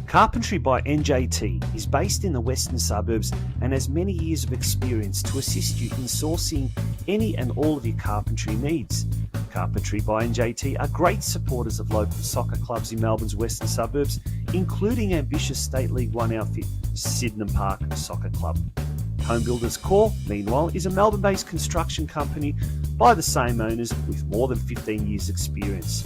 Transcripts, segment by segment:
Carpentry by NJT is based in the western suburbs and has many years of experience to assist you in sourcing any and all of your carpentry needs. Carpentry by NJT are great supporters of local soccer clubs in Melbourne's western suburbs, including ambitious State League One outfit, Sydenham Park Soccer Club. Home Builders Corp, meanwhile, is a Melbourne-based construction company by the same owners with more than 15 years' experience.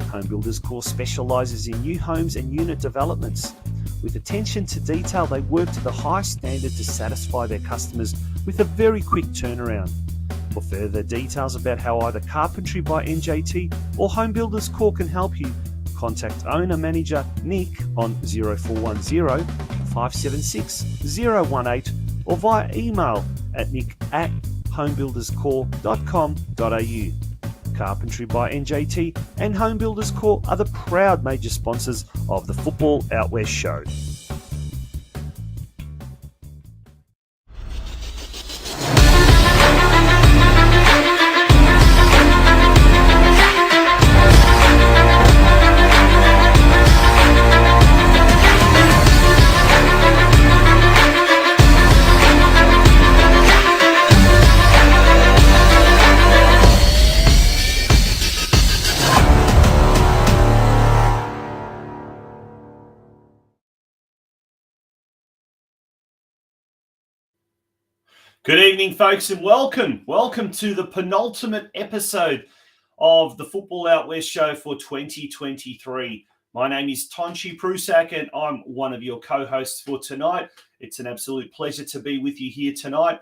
Home Builders Corp specialises in new homes and unit developments. With attention to detail, they work to the highest standard to satisfy their customers with a very quick turnaround. For further details about how either Carpentry by NJT or Home Builders Corp can help you, contact owner-manager Nick on 0410 576 018 or via email at nick@homebuilderscorp.com.au. Carpentry by NJT and Home Builders Corp are the proud major sponsors of the Football Out West show. Good evening, folks, and welcome. Welcome to the penultimate episode of the Football Out West show for 2023. My name is TONCI Prusak, and I'm one of your co-hosts for tonight. It's an absolute pleasure to be with you here tonight.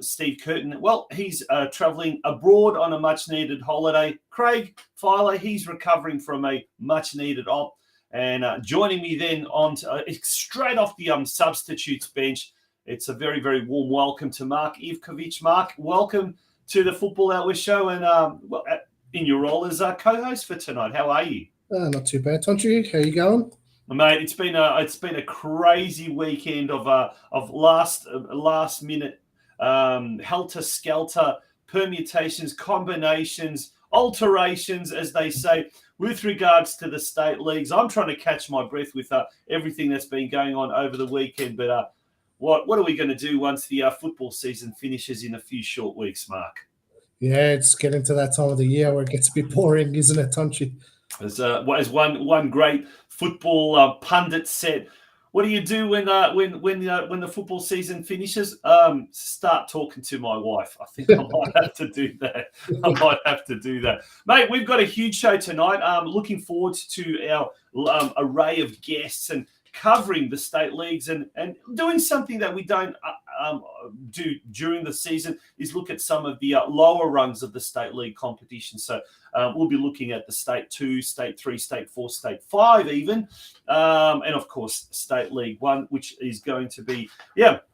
Steve Curtin, well, he's travelling abroad on a much-needed holiday. Craig Filer, he's recovering from a much-needed op. And joining me then on straight off the substitutes bench, it's a very, very warm welcome to Mark Ivkovic. Mark, welcome to the Football Out West show, and in your role as co-host for tonight. How are you? Not too bad, Tonchi. How you going, mate? It's been a crazy weekend of last minute helter skelter permutations, combinations, alterations, as they say, with regards to the state leagues. I'm trying to catch my breath with everything that's been going on over the weekend, but. What are we going to do once the football season finishes in a few short weeks, Mark? Yeah, it's getting to that time of the year where it gets a bit boring, isn't it, Tonchi? As one great football pundit said, what do you do when the football season finishes? Start talking to my wife. I think I might have to do that. Mate, we've got a huge show tonight. Looking forward to our array of guests and covering the state leagues and doing something that we don't do during the season is look at some of the lower rungs of the state league competition. So we'll be looking at the State 2, State 3, State 4, State 5 even, and of course State League 1, which is going to be,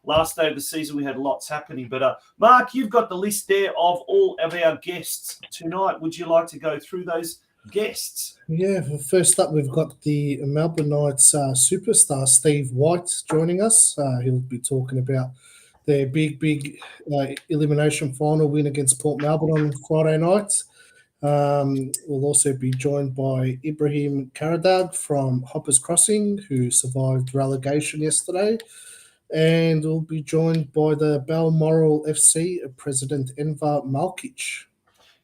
last day of the season. We had lots happening. But Mark, you've got the list there of all of our guests tonight. Would you like to go through those guests? Yeah, well, first up, we've got the Melbourne Knights superstar, STEVE WHYTE, joining us. He'll be talking about their big elimination final win against Port Melbourne on Friday night. We'll also be joined by IBRAHIM KARADAG from Hoppers Crossing, who survived relegation yesterday. And we'll be joined by the Balmoral FC president, ENVER MALKIC.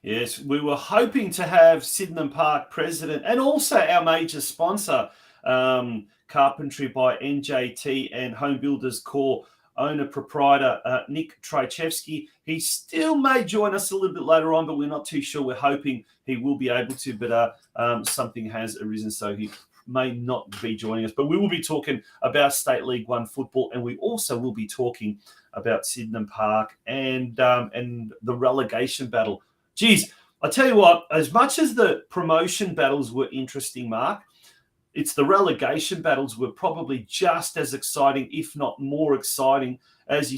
Yes, we were hoping to have Sydenham Park president and also our major sponsor, Carpentry by NJT and Home Builders Corp owner-proprietor Nick Trychevsky. He still may join us a little bit later on, but we're not too sure. We're hoping he will be able to, but something has arisen, so he may not be joining us. But we will be talking about State League One football, and we also will be talking about Sydenham Park and the relegation battle. Geez, I tell you what, as much as the promotion battles were interesting, Mark, it's the relegation battles were probably just as exciting, if not more exciting, as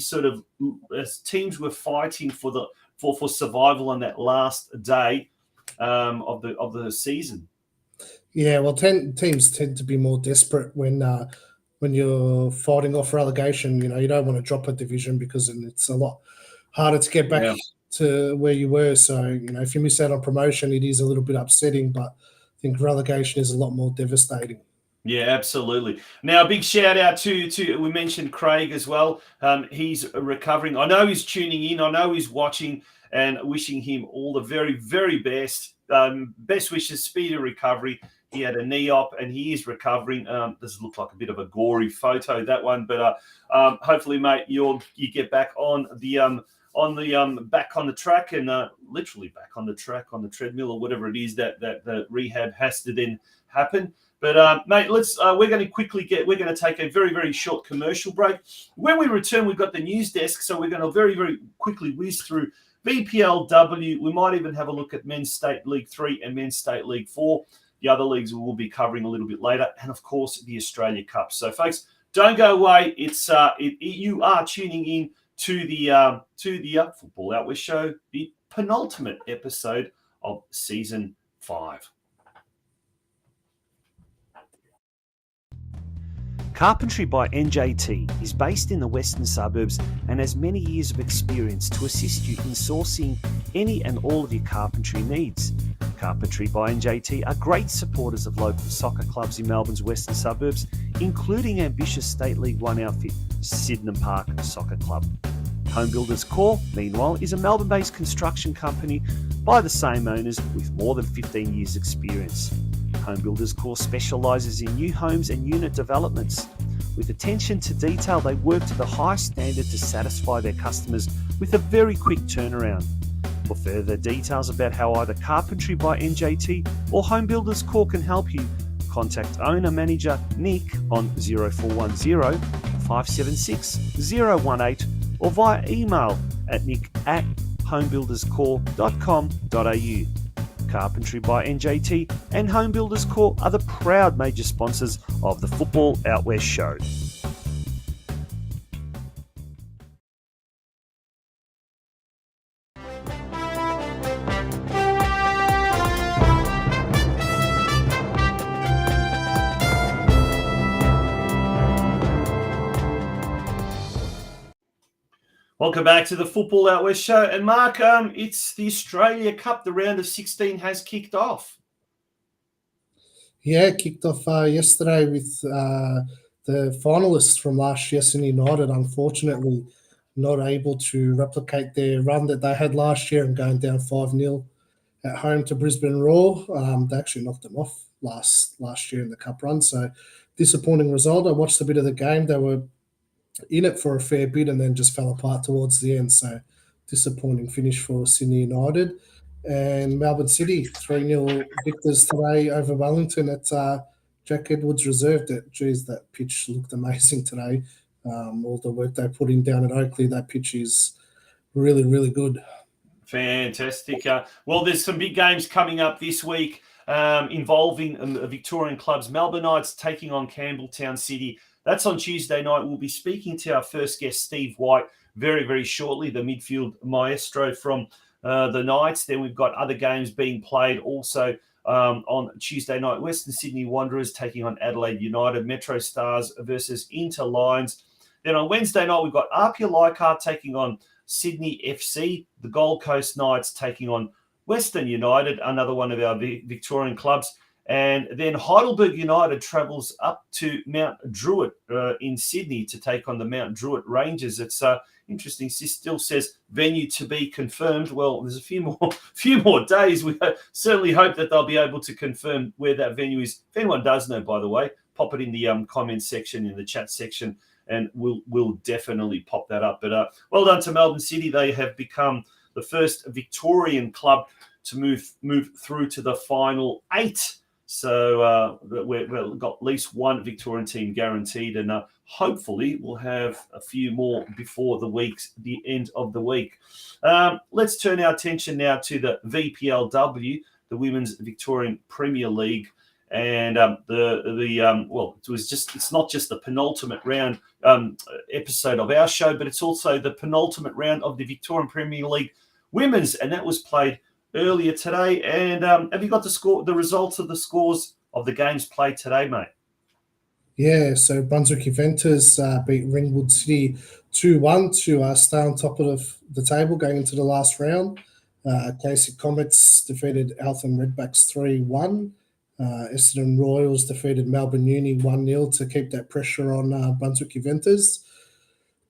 teams were fighting for survival on that last day of the season. Yeah, well, teams tend to be more desperate when when you're fighting off relegation, you don't want to drop a division because it's a lot harder to get back to where you were. So, if you miss out on promotion, it is a little bit upsetting, but I think relegation is a lot more devastating. Yeah, absolutely. Now, a big shout out to we mentioned Craig as well. He's recovering. I know he's tuning in. I know he's watching, and wishing him all the very, very best. Best wishes, speedy recovery. He had a knee op, and he is recovering. This looks like a bit of a gory photo, that one, but hopefully, mate, you get back on the back on the track, and literally back on the track, on the treadmill, or whatever it is that the rehab has to then happen. But mate, we're going to take a very, very short commercial break. When we return, we've got the news desk, so we're going to very, very quickly whiz through VPLW. We might even have a look at Men's State League 3 and Men's State League 4. The other leagues we will be covering a little bit later, and of course the Australia Cup. So, folks, don't go away. You are tuning in to the Football Out West show, the penultimate episode of season 5. Carpentry by NJT is based in the western suburbs and has many years of experience to assist you in sourcing any and all of your carpentry needs. Carpentry by NJT are great supporters of local soccer clubs in Melbourne's western suburbs, including ambitious State League 1 outfit Sydenham Park Soccer Club. Home Builders Core, meanwhile, is a Melbourne-based construction company by the same owners with more than 15 years' experience. Home Builders Core specialises in new homes and unit developments. With attention to detail, they work to the highest standard to satisfy their customers with a very quick turnaround. For further details about how either Carpentry by NJT or Home Builders Core can help you, contact owner-manager Nick on 0410 576 018 or via email at nick@homebuilderscore.com.au. Carpentry by NJT and Home Builders Core are the proud major sponsors of the Football Out West show. Welcome back to the Football Out West show. And Mark, it's the Australia Cup. The round of 16 has kicked off. Yeah, kicked off yesterday with the finalists from last year, Sydney United, unfortunately not able to replicate their run that they had last year and going down 5-0 at home to Brisbane Roar. They actually knocked them off last year in the cup run. So disappointing result. I watched a bit of the game. They were in it for a fair bit and then just fell apart towards the end. So disappointing finish for Sydney United. And Melbourne City, 3-0 victors today over Wellington at Jack Edwards Reserve. That pitch looked amazing today. All the work they put in down at Oakley, that pitch is really, really good. Fantastic. Well, there's some big games coming up this week involving Victorian clubs. Melbourne Knights taking on Campbelltown City. That's on Tuesday night. We'll be speaking to our first guest, Steve White, very, very shortly, the midfield maestro from the Knights. Then we've got other games being played also on Tuesday night. Western Sydney Wanderers taking on Adelaide United, Metro Stars versus Inter Lions. Then on Wednesday night, we've got Apia Leichhardt taking on Sydney FC, the Gold Coast Knights taking on Western United, another one of our Victorian clubs. And then Heidelberg United travels up to Mount Druitt in Sydney to take on the Mount Druitt Rangers. It's interesting. It still says venue to be confirmed. Well, there's a few more days. We certainly hope that they'll be able to confirm where that venue is. If anyone does know, by the way, pop it in the comments section, in the chat section, and we'll definitely pop that up. But well done to Melbourne City. They have become the first Victorian club to move through to the final 8. So we've got at least one Victorian team guaranteed, and hopefully we'll have a few more before the end of the week. Let's turn our attention now to the VPLW, the Women's Victorian Premier League, and it's not just the penultimate round episode of our show, but it's also the penultimate round of the Victorian Premier League Women's, and that was played earlier today. And have you got the results of the scores of the games played today, mate? Yeah, so Brunswick Juventus beat Ringwood City 2-1 to stay on top of the table going into the last round. Classic Comets defeated Eltham Redbacks 3-1. Essendon Royals defeated Melbourne Uni 1-0 to keep that pressure on Brunswick Juventus.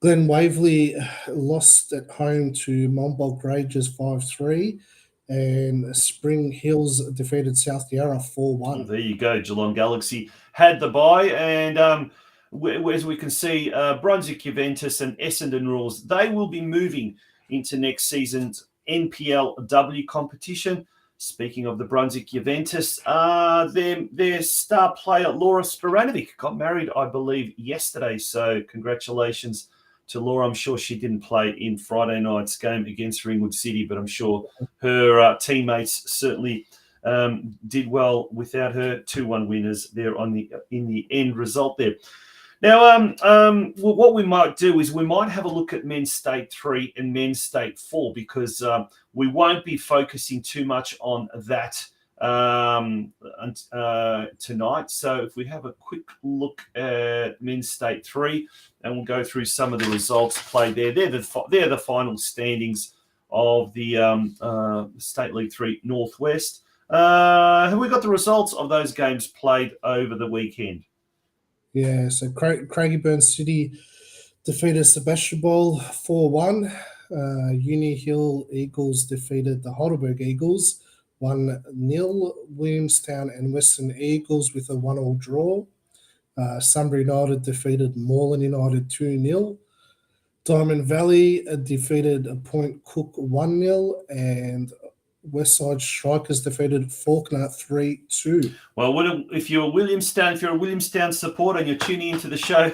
Glen Waverley lost at home to Monbulk Rangers 5-3. And Spring Hills defeated South Yarra 4-1. There you go. Geelong Galaxy had the bye. And as we can see, Brunswick Juventus and Essendon Royals, they will be moving into next season's NPLW competition. Speaking of the Brunswick Juventus, their star player, Laura Sporanovic, got married, I believe, yesterday. So congratulations to Laura. I'm sure she didn't play in Friday night's game against Ringwood City, but I'm sure her teammates certainly did well without her. 2-1 winners there in the end result there. Now, what we might do is we might have a look at Men's State 3 and Men's State 4 because we won't be focusing too much on that tonight. So if we have a quick look at Men's State 3 and we'll go through some of the results played there. They're the final standings of the State League 3 Northwest. Have we got the results of those games played over the weekend? Yeah, so Craigieburn City defeated Sebastopol 4-1. Uni Hill Eagles defeated the Heidelberg Eagles 1-0. Williamstown and Western Eagles with a 1-1 draw. Sunbury United defeated Moreland United 2-0. Diamond Valley defeated Point Cook 1-0. And Westside Strikers defeated Faulkner 3-2. Well, if you're a Williamstown supporter and you're tuning into the show,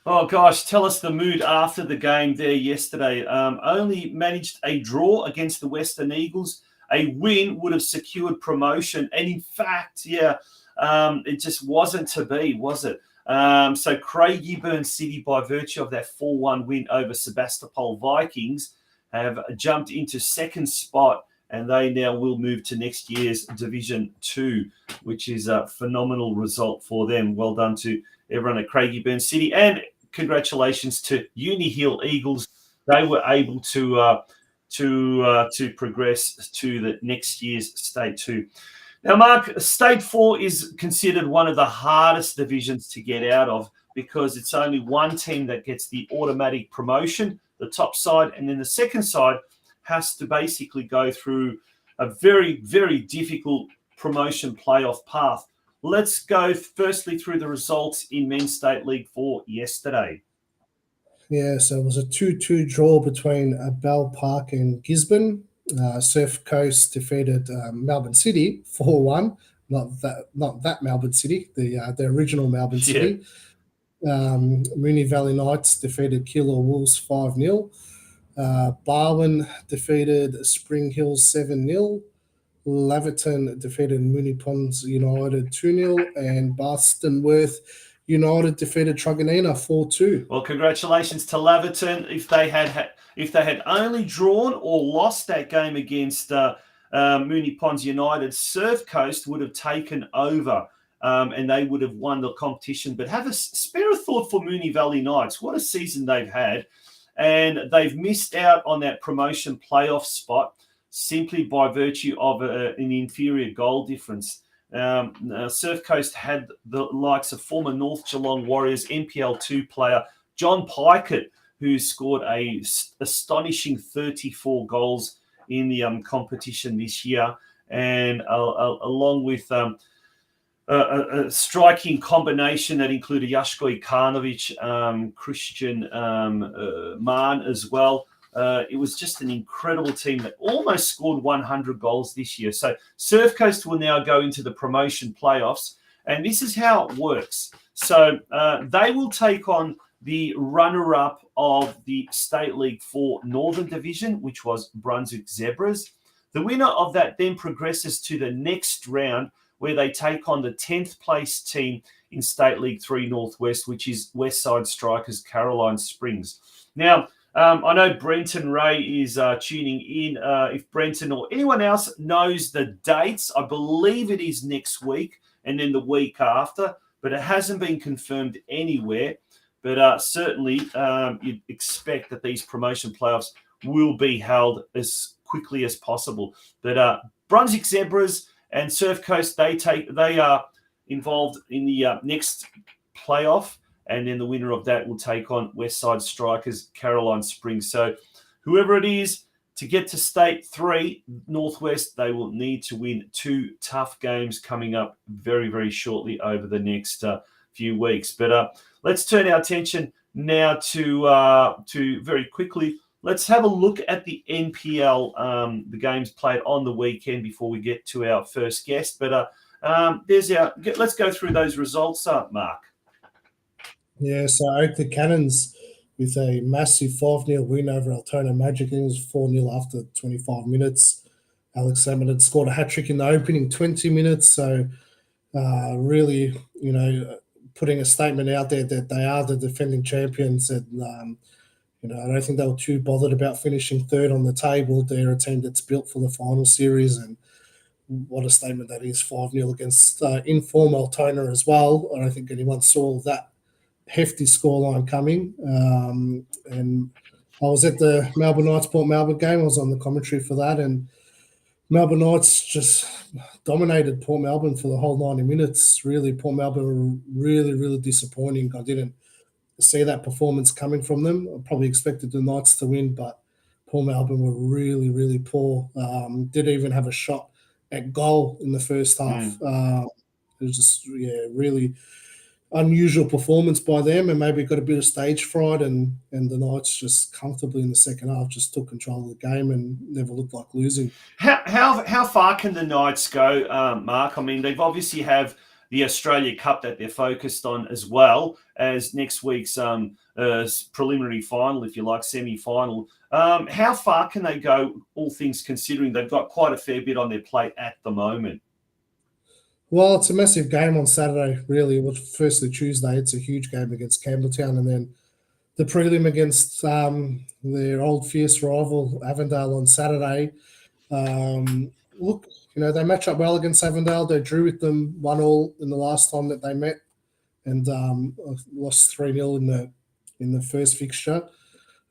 oh gosh, tell us the mood after the game there yesterday. Only managed a draw against the Western Eagles. A win would have secured promotion, and in fact, it just wasn't to be, was it? So Craigieburn City, by virtue of that 4-1 win over Sebastopol Vikings, have jumped into second spot. And they now will move to next year's Division 2, which is a phenomenal result for them. Well done to everyone at Craigieburn City. And congratulations to Uni Hill Eagles. They were able to progress to the next year's State 2. Now, Mark, State 4 is considered one of the hardest divisions to get out of because it's only one team that gets the automatic promotion, the top side, and then the second side has to basically go through a very, very difficult promotion playoff path. Let's go firstly through the results in Men's State League 4 yesterday. Yeah, so it was a 2-2 draw between Bell Park and Gisborne. Surf Coast defeated Melbourne City 4-1. Not that Melbourne City, the original Melbourne City. Moonee Valley Knights defeated Keilor Wolves 5-0. Barwon defeated Spring Hills 7-0. Laverton defeated Moonee Ponds United 2-0. And Barstonworth United defeated Truganina 4-2. Well, congratulations to Laverton. If they had only drawn or lost that game against Moonee Ponds United, Surf Coast would have taken over and they would have won the competition. But have a spare a thought for Moonee Valley Knights. What a season they've had. And they've missed out on that promotion playoff spot simply by virtue of an inferior goal difference. Surf Coast had the likes of former North Geelong Warriors NPL2 player John Pikett, who scored a astonishing 34 goals in the competition this year, and along with a striking combination that included Yashko Ikanovic, Christian Mann as well. It was just an incredible team that almost scored 100 goals this year. So Surf Coast will now go into the promotion playoffs, and this is how it works. So they will take on the runner-up of the State League 4 Northern Division, which was Brunswick Zebras. The winner of that then progresses to the next round, where they take on the 10th place team in State League 3 Northwest, which is Westside Strikers Caroline Springs. Now, I know Brenton Ray is tuning in. If Brenton or anyone else knows the dates, I believe it is next week and then the week after. but it hasn't been confirmed anywhere. But certainly you'd expect that these promotion playoffs will be held as quickly as possible. But Brunswick Zebras and Surf Coast, they are involved in the next playoff, and then the winner of that will take on Westside Strikers, Caroline Springs. So whoever it is, to get to State 3, Northwest, they will need to win 2 tough games coming up very, very shortly over the next few weeks. But let's turn our attention now to very quickly, let's have a look at the NPL, the games played on the weekend before we get to our first guest. But let's go through those results, Mark. Yeah, so Oakley Cannons with a massive 5-0 win over Altona Magic. It was 4-0 after 25 minutes. Alex Salmon had scored a hat-trick in the opening 20 minutes. So really, putting a statement out there that they are the defending champions. And, I don't think they were too bothered about finishing third on the table. They're a team that's built for the final series. And what a statement that is, 5-0 against inform Altona as well. I don't think anyone saw that hefty scoreline coming. And I was at the Melbourne Knights Port Melbourne game. I was on the commentary for that, and Melbourne Knights just dominated Port Melbourne for the whole 90 minutes. Really, Port Melbourne were really, really disappointing. I didn't see that performance coming from them. I probably expected the Knights to win, but Port Melbourne were really, really poor. Didn't even have a shot at goal in the first half. It was just, really unusual performance by them, and maybe got a bit of stage fright, and the Knights just comfortably in the second half just took control of the game and never looked like losing. How far can the Knights go, Mark? I mean, they've obviously have the Australia Cup that they're focused on, as well as next week's preliminary final, if you like, semi-final. How far can they go, all things considering? They've got quite a fair bit on their plate at the moment. Well, it's a massive game on Saturday, really. Well, firstly, Tuesday, it's a huge game against Campbelltown, and then the prelim against their old fierce rival, Avondale, on Saturday. Look, they match up well against Avondale. They drew with them 1-1 in the last time that they met, and lost 3-0 in the first fixture.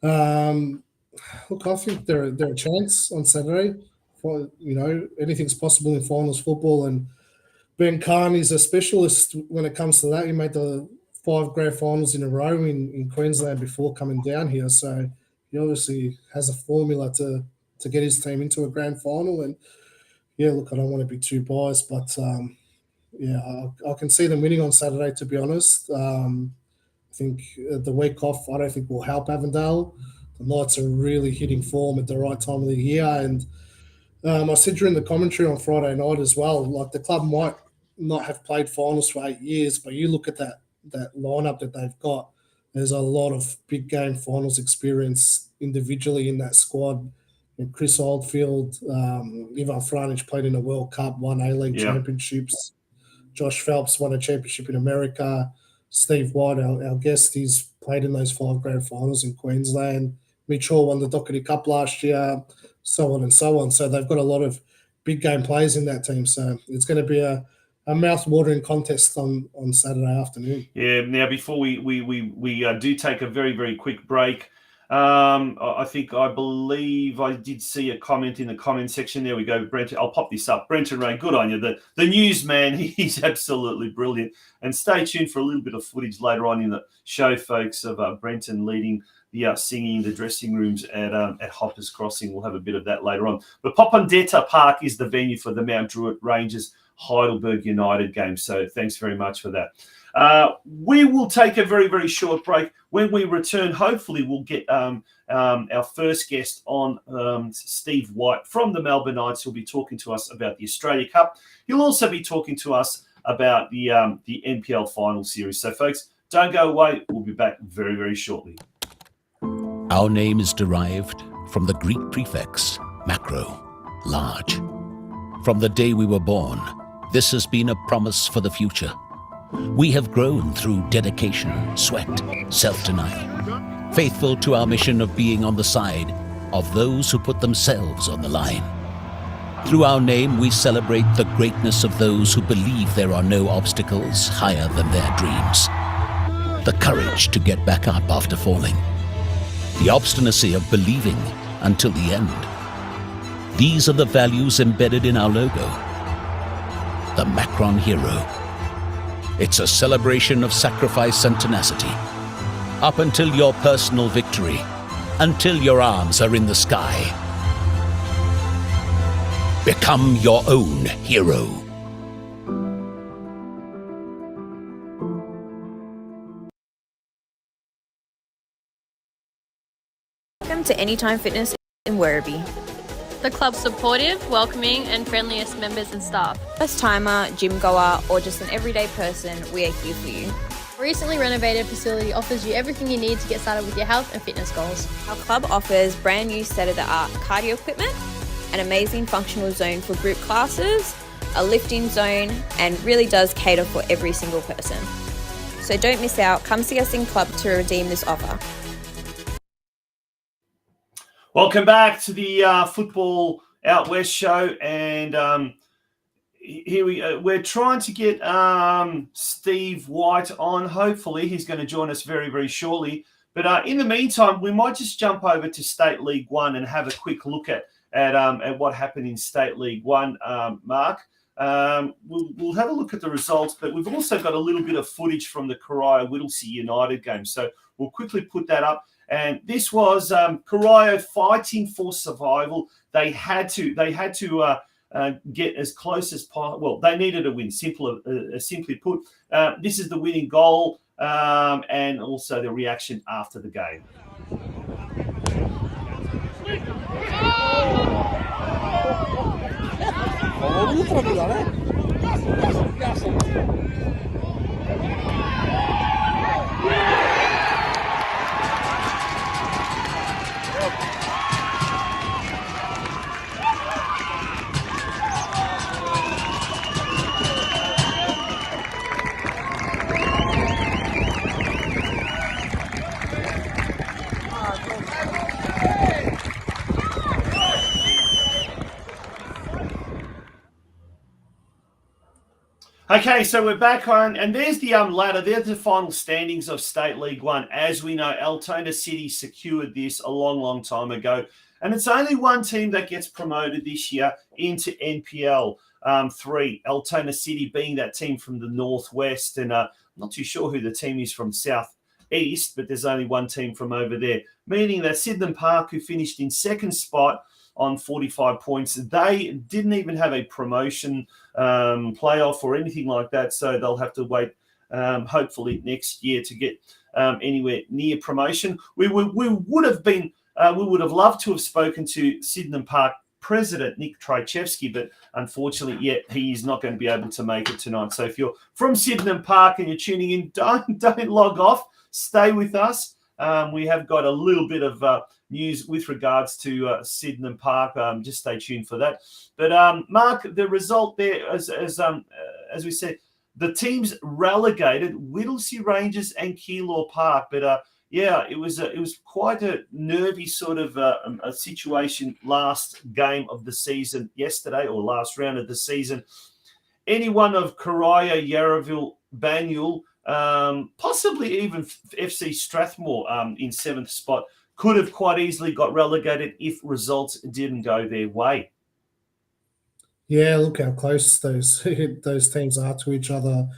Look, I think they're a chance on Saturday. Anything's possible in finals football, and Ben Khan is a specialist when it comes to that. He made the 5 grand finals in a row in Queensland before coming down here. So he obviously has a formula to get his team into a grand final. And, look, I don't want to be too biased, but, I can see them winning on Saturday, to be honest. I think the week off, I don't think will help Avondale. The Knights are really hitting form at the right time of the year. And I said during the commentary on Friday night as well, like, the club might not have played finals for 8 years, but you look at that lineup that they've got, there's a lot of big game finals experience individually in that squad. And Chris Oldfield, Ivan Franich played in a World Cup, won A-League championships. Josh Phelps won a championship in America. Steve White, our guest, he's played in those 5 grand finals in Queensland. Mitchell won the Doherty Cup last year, so on and so on. So they've got a lot of big game players in that team. So it's going to be a mouth-watering contest on Saturday afternoon. Yeah. Now, before we do take a very, very quick break, I believe I did see a comment in the comment section. There we go, Brent. I'll pop this up. Brenton Ray, good on you. The newsman, he's absolutely brilliant. And stay tuned for a little bit of footage later on in the show, folks, of Brenton leading the singing in the dressing rooms at Hoppers Crossing. We'll have a bit of that later on. But Popondetta Park is the venue for the Mount Druitt Rangers Heidelberg United game. So thanks very much for that. We will take a very, very short break. When we return, hopefully we'll get our first guest on, Steve White from the Melbourne Knights. He'll be talking to us about the Australia Cup. He'll also be talking to us about the NPL final series. So, folks, don't go away. We'll be back very, very shortly. Our name is derived from the Greek prefix macro, large. From the day we were born, this has been a promise for the future. We have grown through dedication, sweat, self-denial, faithful to our mission of being on the side of those who put themselves on the line. Through our name, we celebrate the greatness of those who believe there are no obstacles higher than their dreams. The courage to get back up after falling. The obstinacy of believing until the end. These are the values embedded in our logo. The Macron Hero. It's a celebration of sacrifice and tenacity. Up until your personal victory, until your arms are in the sky. Become your own hero. Welcome to Anytime Fitness in Werribee. The club's supportive, welcoming and friendliest members and staff. First timer, gym goer or just an everyday person, we are here for you. A recently renovated facility offers you everything you need to get started with your health and fitness goals. Our club offers brand new state-of-the-art cardio equipment, an amazing functional zone for group classes, a lifting zone, and really does cater for every single person. So don't miss out, come see us in club to redeem this offer. Welcome back to the Football Out West show, and here we're trying to get Steve White on. Hopefully, he's going to join us very, very shortly. But in the meantime, we might just jump over to State League One and have a quick look at what happened in State League One, Mark. We'll have a look at the results, but we've also got a little bit of footage from the Corio-Whittlesea United game, so we'll quickly put that up. And this was Corio fighting for survival. They had to get as close as possible. Well, they needed a win. Simply put, this is the winning goal, and also the reaction after the game. Okay, so we're back on, and there's the ladder. There's the final standings of State League One. As we know, Altona City secured this a long, long time ago, and it's only one team that gets promoted this year into NPL 3. Altona City being that team from the northwest, and I'm not too sure who the team is from southeast, but there's only one team from over there, meaning that Sydenham Park, who finished in second spot on 45 points, they didn't even have a promotion playoff or anything like that, so they'll have to wait hopefully next year to get anywhere near promotion. We would have loved to have spoken to Sydenham Park president Nick Trajewski, but unfortunately, he is not going to be able to make it tonight. So if you're from Sydenham Park and you're tuning in, don't log off. Stay with us. We have got a little bit of news with regards to Sydenham Park. Just stay tuned for that. But Mark, the result there, as we said, the teams relegated Whittlesea Rangers and Keilor Park. But it was quite a nervy sort of a situation last game of the season yesterday, or last round of the season. Anyone of Corio, Yarraville, Banyule, possibly even FC Strathmore in 7th spot could have quite easily got relegated if results didn't go their way. Yeah, look how close those teams are to each other.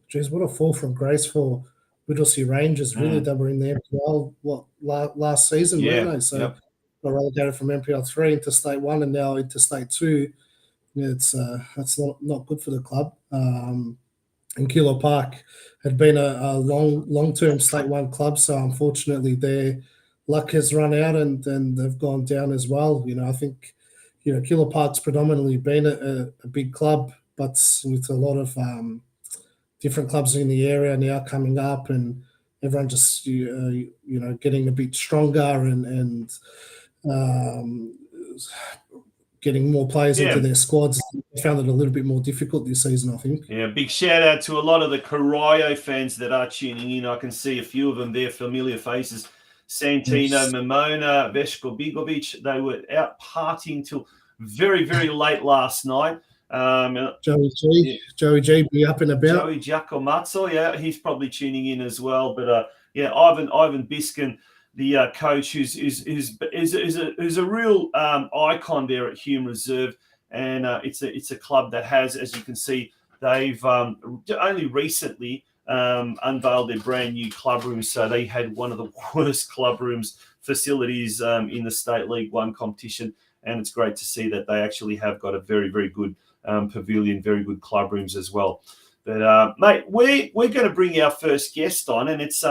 Geez, what a fall from grace for Whittlesea Rangers. Really, they were in the MPL last season, weren't they? So got relegated from MPL 3 into State 1 and now into State 2. Yeah, that's not good for the club. And Keilor Park had been a long-term State 1 club, so unfortunately their luck has run out and they've gone down as well. I think, Keilor Park's predominantly been a big club, but with a lot of different clubs in the area now coming up and everyone just, getting a bit stronger and getting more players into their squads. They found it a little bit more difficult this season, I think. Yeah, big shout out to a lot of the Corio fans that are tuning in. I can see a few of them there, familiar faces. Santino, Mimona, Veshko Bigovic, they were out partying till very, very late last night. Joey G be up and about. Joey Giacomazzo, yeah, he's probably tuning in as well. But Ivan Biskin, the coach, who's a real icon there at Hume Reserve, and it's a club that has, as you can see, they've only recently unveiled their brand new club rooms. So they had one of the worst club rooms facilities in the State League One competition, and it's great to see that they actually have got a very, very good pavilion, very good club rooms as well. But mate, we're going to bring our first guest on, and it's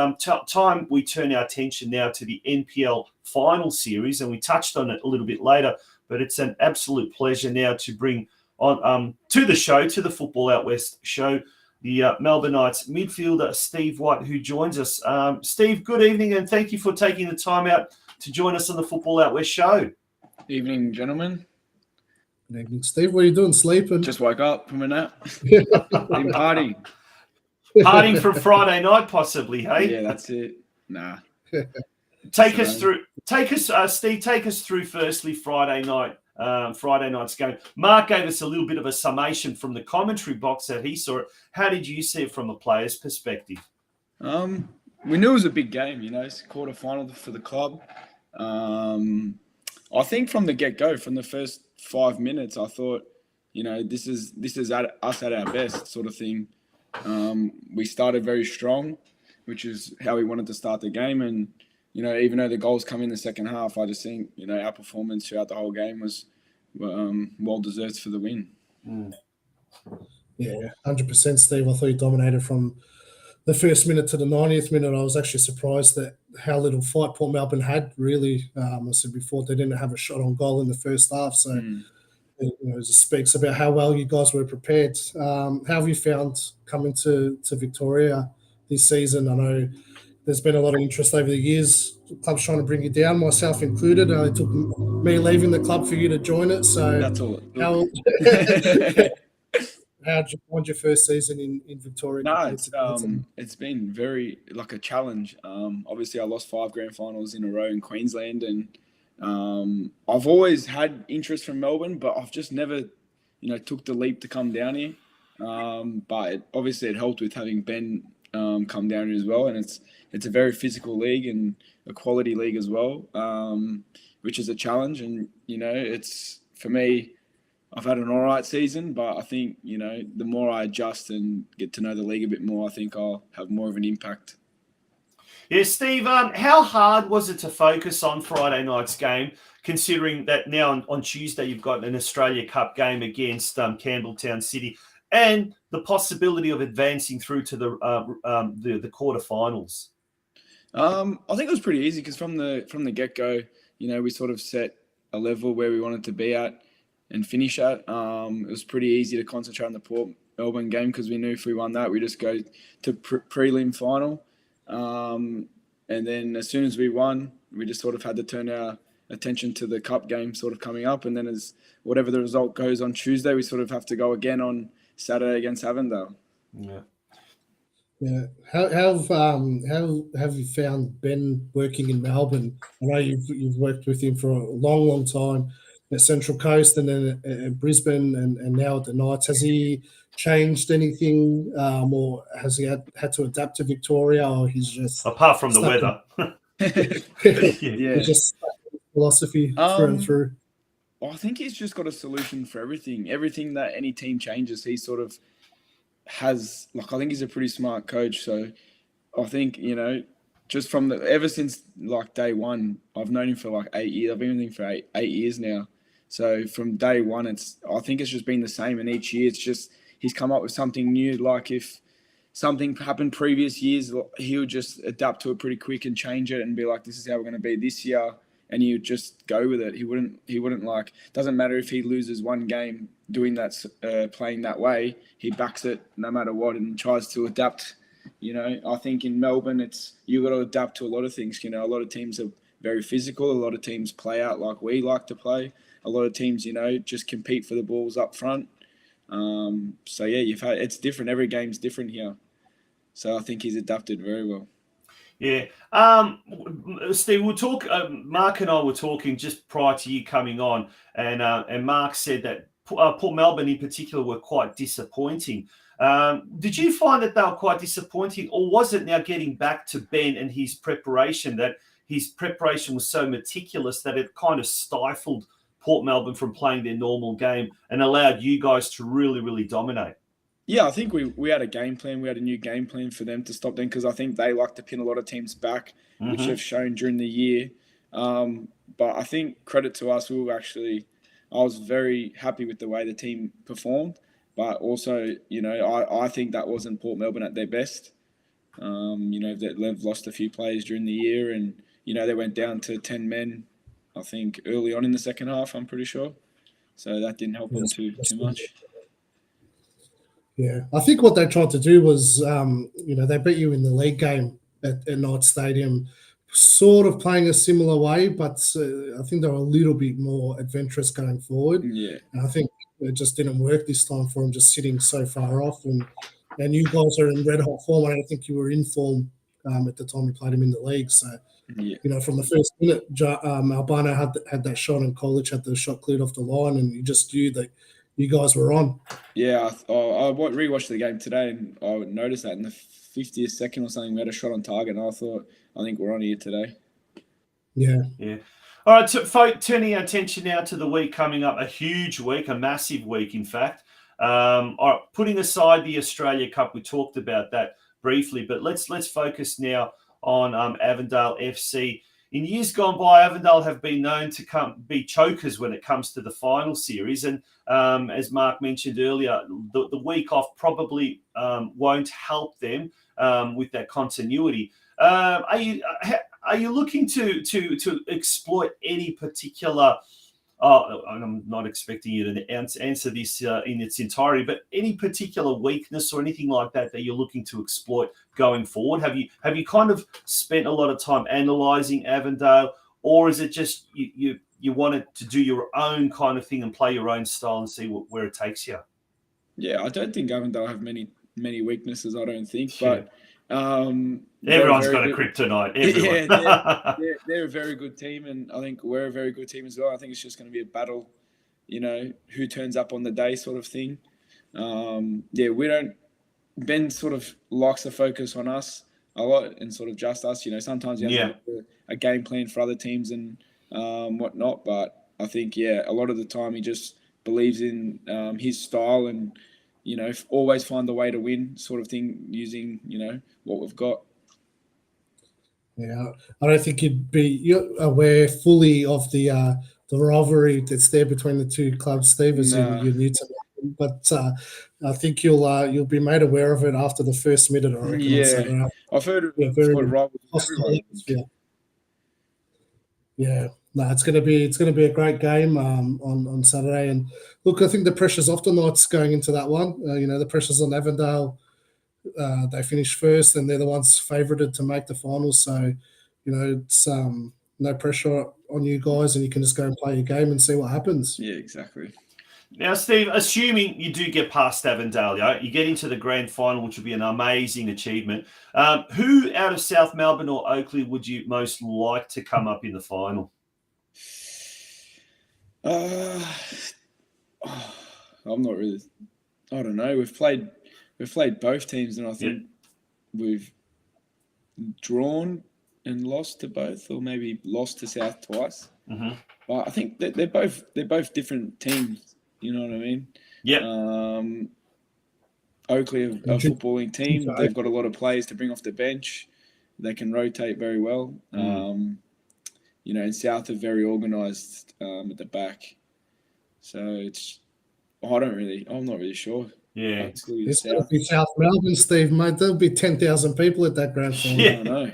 time we turn our attention now to the NPL final series, and we touched on it a little bit later, but it's an absolute pleasure now to bring on to the show, to the Football Out West show, the Melbourne Knights midfielder Steve White, who joins us. Steve, good evening, and thank you for taking the time out to join us on the Football Out West show. Evening, gentlemen. Good evening, Steve. What are you doing? Sleeping? Just woke up from a nap. Been partying. Partying from Friday night, possibly, hey? Yeah, that's it. Nah. Take us through, Steve, take us through firstly Friday night's game. Mark gave us a little bit of a summation from the commentary box that he saw it. How did you see it from a player's perspective? We knew it was a big game, it's a quarterfinal for the club. I think from the get-go, from the first 5 minutes, I thought, this is at us at our best sort of thing. We started very strong, which is how we wanted to start the game. And, even though the goals come in the second half, I just think, our performance throughout the whole game was well-deserved for the win. Yeah, 100%, Steve. I thought you dominated from the first minute to the 90th minute. I was actually surprised at how little fight Port Melbourne had, really. I said before, they didn't have a shot on goal in the first half. So it just speaks about how well you guys were prepared. How have you found coming to Victoria this season? I know there's been a lot of interest over the years. The club's trying to bring you down, myself included. It took me leaving the club for you to join it. So that's all. How did you find your first season in Victoria? No, it's been very a challenge. Obviously, I lost 5 grand finals in a row in Queensland, and I've always had interest from Melbourne, but I've just never, took the leap to come down here. But obviously, it helped with having Ben come down here as well, and it's a very physical league and a quality league as well, which is a challenge. And it's for me. I've had an all right season, but I think, the more I adjust and get to know the league a bit more, I think I'll have more of an impact. Yeah, Steve, how hard was it to focus on Friday night's game, considering that now on Tuesday you've got an Australia Cup game against Campbelltown City and the possibility of advancing through to the quarterfinals? I think it was pretty easy because from the get-go, we sort of set a level where we wanted to be at and finish at. It was pretty easy to concentrate on the Port Melbourne game because we knew if we won that, we just go to prelim final. And then as soon as we won, we just sort of had to turn our attention to the cup game sort of coming up. And then as whatever the result goes on Tuesday, we sort of have to go again on Saturday against Avondale. Yeah. Yeah. How have you found Ben working in Melbourne? I know you've worked with him for a long, long time at Central Coast and then at Brisbane and now at the Knights. Has he changed anything or has he had to adapt to Victoria, or he's just... Apart from the weather. Yeah. He's just philosophy through and through. Well, I think he's just got a solution for everything. Everything that any team changes, he sort of has... I think he's a pretty smart coach. So I think, just from ever since day one, I've known him for 8 years. I've been with him for eight years now. So from day one, I think it's just been the same. And each year, it's just he's come up with something new. If something happened previous years, he would just adapt to it pretty quick and change it and be like, "This is how we're going to be this year." And he would just go with it. He wouldn't doesn't matter if he loses one game doing that, playing that way. He backs it no matter what and tries to adapt. I think in Melbourne, you got to adapt to a lot of things. A lot of teams are very physical. A lot of teams play out like we like to play. A lot of teams, just compete for the balls up front. So yeah, it's different. Every game's different here. So I think he's adapted very well. Yeah. Steve, we'll talk. Mark and I were talking just prior to you coming on, and Mark said that Port Melbourne in particular were quite disappointing. Did you find that they were quite disappointing, or was it now getting back to Ben and his preparation, that his preparation was so meticulous that it kind of stifled Port Melbourne from playing their normal game and allowed you guys to really, really dominate? Yeah, I think we had a game plan. We had a new game plan for them to stop them, because I think they like to pin a lot of teams back, which they've shown during the year. But I think credit to us, I was very happy with the way the team performed. But also, I think that wasn't Port Melbourne at their best. They've lost a few players during the year, and, they went down to 10 men, I think, early on in the second half, I'm pretty sure. So that didn't help them too much. Yeah, I think what they tried to do was, they beat you in the league game at Knights Stadium, sort of playing a similar way, but I think they were a little bit more adventurous going forward. Yeah. And I think it just didn't work this time for them, just sitting so far off. And you guys are in red hot form. I don't think you were in form at the time you played him in the league. So, from the first minute, Albano had that shot and College had the shot cleared off the line, and you just knew that you guys were on. Yeah, I rewatched the game today, and I noticed that in the 50th second or something, we had a shot on target, and I think we're on here today. Yeah. All right, so folks, turning our attention now to the week coming up, a huge week, a massive week, in fact. All right, putting aside the Australia Cup, we talked about that briefly, but let's focus now on Avondale FC. In years gone by, Avondale have been known to be chokers when it comes to the final series. And as Mark mentioned earlier, the week off probably won't help them with that continuity. Are you looking to exploit any particular? I'm not expecting you to answer this in its entirety, but any particular weakness or anything like that you're looking to exploit going forward? Have you kind of spent a lot of time analysing Avondale, or is it just you wanted to do your own kind of thing and play your own style and see where it takes you? Yeah, I don't think Avondale have many weaknesses. I don't think, Yeah. but everyone's got a kryptonite. Everyone. Yeah, they're a very good team, and I think we're a very good team as well. I think it's just going to be a battle, who turns up on the day sort of thing. Ben sort of likes to focus on us a lot and sort of just us. Sometimes you have a game plan for other teams and whatnot, but I think, a lot of the time he just believes in his style and, always find the way to win sort of thing using, what we've got. Yeah, I don't think you're aware fully of the rivalry that's there between the two clubs, Steve, as you're new to it. But I think you'll be made aware of it after the first minute, I reckon. Yeah, I've heard of very Yeah. No, it's going to be a great game on Saturday. And look, I think the pressure's off the Knights going into that one. The pressure's on Avondale. They finished first, and they're the ones favoured to make the finals. So, it's no pressure on you guys, and you can just go and play your game and see what happens. Yeah, exactly. Now, Steve, assuming you do get past Avondale, you get into the grand final, which would be an amazing achievement. Who out of South Melbourne or Oakley would you most like to come up in the final? I'm not really. I don't know. We've played both teams, and I think we've drawn and lost to both, or maybe lost to South twice. Mm-hmm. But I think that they're both different teams. You know what I mean? Yeah. Oakley are a footballing team. They've got a lot of players to bring off the bench. They can rotate very well. And South are very organised at the back. So I'm not really sure. Yeah. It's going to be South Melbourne, Steve, mate. There'll be 10,000 people at that grand final. Yeah, I know.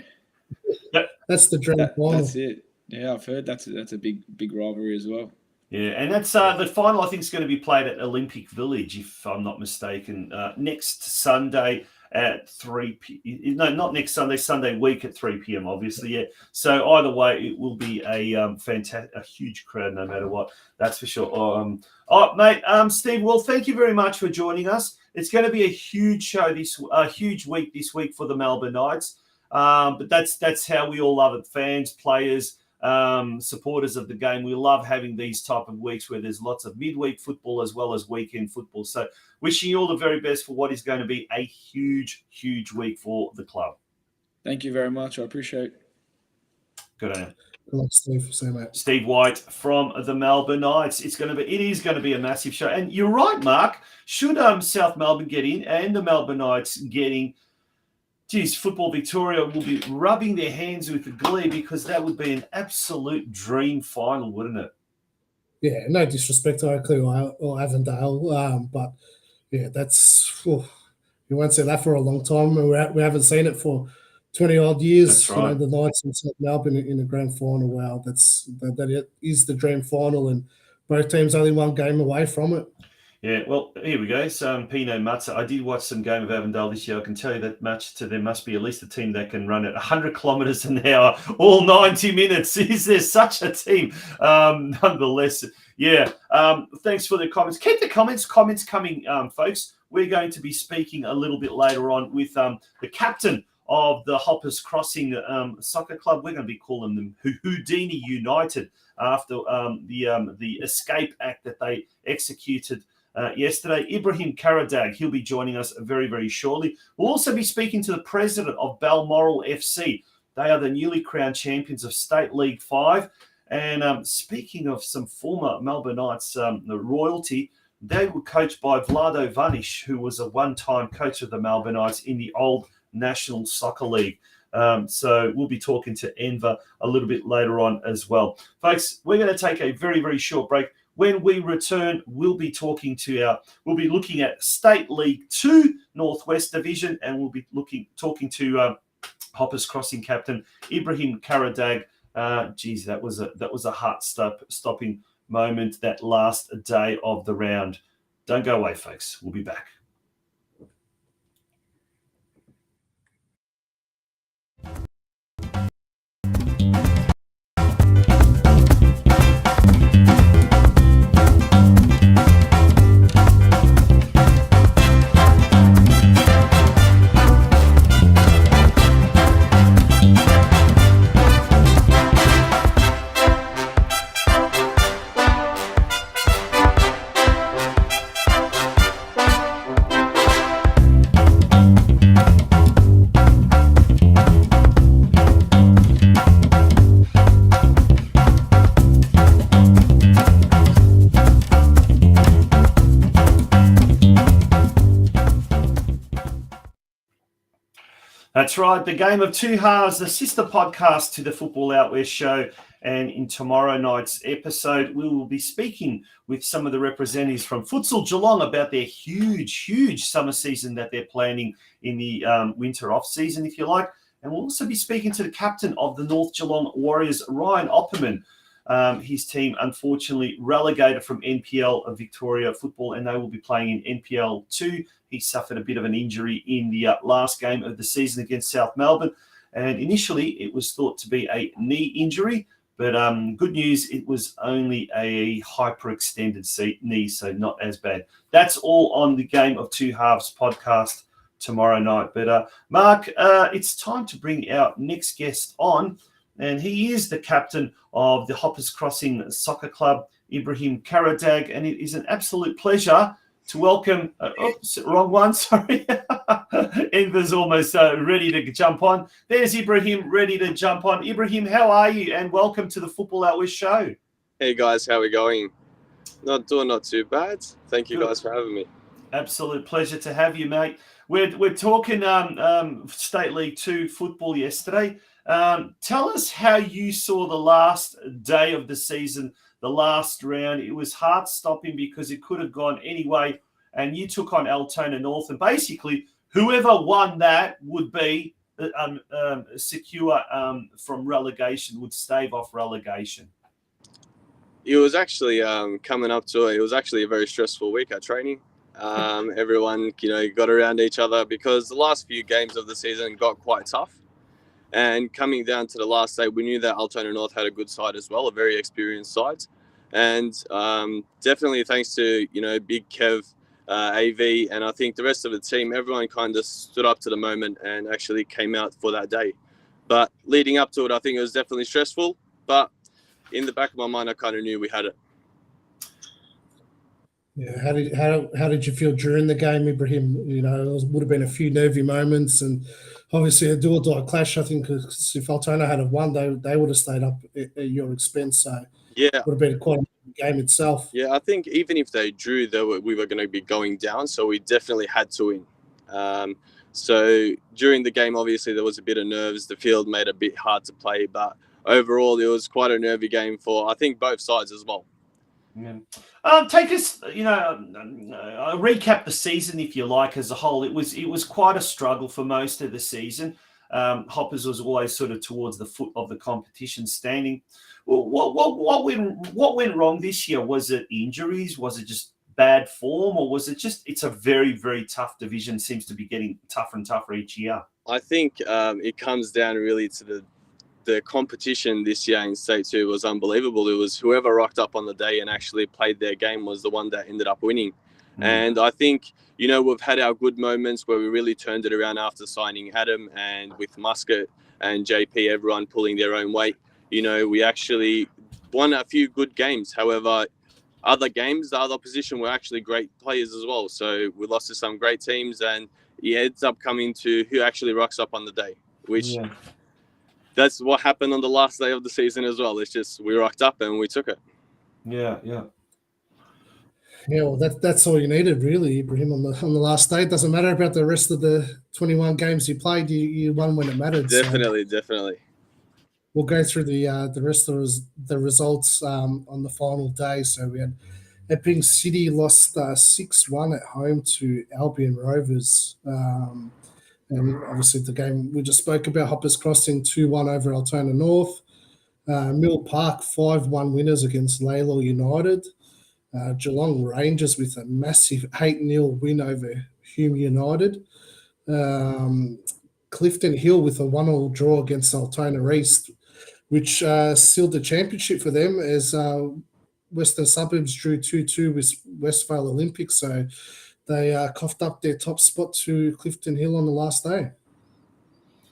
That's the grand final. That's it. Yeah, I've heard that's a big rivalry as well. Yeah, and that's the final. I think is going to be played at Olympic Village, if I'm not mistaken, next Sunday at 3 p.m. No, not next Sunday. Sunday week at 3 p.m. Obviously, yeah. So either way, it will be a huge crowd, no matter what. That's for sure. All right, mate. Steve, well, thank you very much for joining us. It's going to be a huge show huge week this week for the Melbourne Knights. But that's how we all love it. Fans, players, supporters of the game. We love having these type of weeks where there's lots of midweek football as well as weekend football. So wishing you all the very best for what is going to be a huge, huge week for the club. Thank you very much. I appreciate it. Good on you. Good luck, Steve. See you, mate. Steve White from the Melbourne Knights. It is going to be a massive show. And you're right, Mark. Should South Melbourne get in and the Melbourne Knights getting, geez, Football Victoria will be rubbing their hands with glee, because that would be an absolute dream final, wouldn't it? Yeah, no disrespect to Oakley or Avondale, but yeah, that's you won't see that for a long time. We haven't seen it for 20-odd years. That's right. You know, the Knights and South Melbourne in the grand final. Wow, that is the dream final, and both teams only one game away from it. Yeah, well, here we go. So, Pino Matza. I did watch some game of Avondale this year. I can tell you that much. There must be at least a team that can run at 100 kilometres an hour all 90 minutes. Is there such a team? Nonetheless, yeah. Thanks for the comments. Keep the comments coming, folks. We're going to be speaking a little bit later on with the captain of the Hoppers Crossing Soccer Club. We're going to be calling them Houdini United after the escape act that they executed yesterday. IBRAHIM KARADAG, he'll be joining us very, very shortly. We'll also be speaking to the president of Balmoral FC. They are the newly crowned champions of State League 5. And speaking of some former Melbourne Knights the royalty, they were coached by Vlado Vanish, who was a one-time coach of the Melbourne Knights in the old National Soccer League. So we'll be talking to Enver a little bit later on as well. Folks, we're going to take a very, very short break. When we return, we'll be looking at State League 2 Northwest Division, and we'll be talking to Hoppers Crossing captain IBRAHIM KARADAG. Geez, that was a heart-stopping moment that last day of the round. Don't go away, folks. We'll be back. That's right. The Game of Two Halves, the sister podcast to the Football Out West show. And in tomorrow night's episode, we will be speaking with some of the representatives from Futsal Geelong about their huge, huge summer season that they're planning in the winter off-season, if you like. And we'll also be speaking to the captain of the North Geelong Warriors, Ryan Opperman. His team, unfortunately, relegated from NPL of Victoria Football, and they will be playing in NPL 2. He suffered a bit of an injury in the last game of the season against South Melbourne. And initially, it was thought to be a knee injury. But good news, it was only a hyperextended knee, so not as bad. That's all on the Game of Two Halves podcast tomorrow night. But Mark, it's time to bring our next guest on. And he is the captain of the Hoppers Crossing Soccer Club, IBRAHIM KARADAG. And it is an absolute pleasure to welcome, wrong one, sorry. Enver's almost ready to jump on. There's IBRAHIM ready to jump on. IBRAHIM, how are you? And welcome to the Football Out West show. Hey guys, how are we going? Not too bad. Thank you guys for having me. Absolute pleasure to have you, mate. We're talking State League 2 football yesterday. Tell us how you saw the last day of the season, the last round. It was heart-stopping because it could have gone any way, and you took on Altona North, and basically whoever won that would be secure from relegation, would stave off relegation. It was actually coming up to it. It was actually a very stressful week at training. Everyone, got around each other because the last few games of the season got quite tough. And coming down to the last day, we knew that Altona North had a good side as well, a very experienced side. And definitely thanks to, Big Kev AV, and I think the rest of the team, everyone kind of stood up to the moment and actually came out for that day. But leading up to it, I think it was definitely stressful. But in the back of my mind, I kind of knew we had it. Yeah, how did you feel during the game, Ibrahim? You know, it would have been a few nervy moments, and obviously a do or die clash. I think if Altona had won, they would have stayed up at your expense. So yeah, it would have been quite a game itself. Yeah, I think even if they drew, we were going to be going down, so we definitely had to win. So during the game, obviously there was a bit of nerves. The field made it a bit hard to play, but overall it was quite a nervy game for I think both sides as well. Yeah. Take us, recap the season if you like as a whole. It was quite a struggle for most of the season. Hoppers was always sort of towards the foot of the competition standing. What went wrong this year? Was it injuries? Was it just bad form, or was it just it's a very, very tough division? Seems to be getting tougher and tougher each year. I think it comes down really to the competition this year in State 2 was unbelievable. It was whoever rocked up on the day and actually played their game was the one that ended up winning. And I think, we've had our good moments where we really turned it around after signing Adam, and with Muscat and JP, everyone pulling their own weight. We actually won a few good games. However, other games, the other opposition were actually great players as well. So we lost to some great teams, and it ends up coming to who actually rocks up on the day, which... Yeah. That's what happened on the last day of the season as well. It's just we rocked up and we took it. Yeah. Well, that's all you needed, really, Ibrahim, on the last day. It doesn't matter about the rest of the 21 games you played. You won when it mattered. Definitely. We'll go through the rest of the results on the final day. So we had Epping City lost 6-1 at home to Albion Rovers. And obviously the game we just spoke about, Hoppers Crossing 2-1 over Altona North. Mill Park 5-1 winners against Laylaw United. Geelong Rangers with a massive 8-0 win over Hume United. Clifton Hill with a 1-1 draw against Altona East, which sealed the championship for them as Western Suburbs drew 2-2 with Westvale Olympics. So they coughed up their top spot to Clifton Hill on the last day.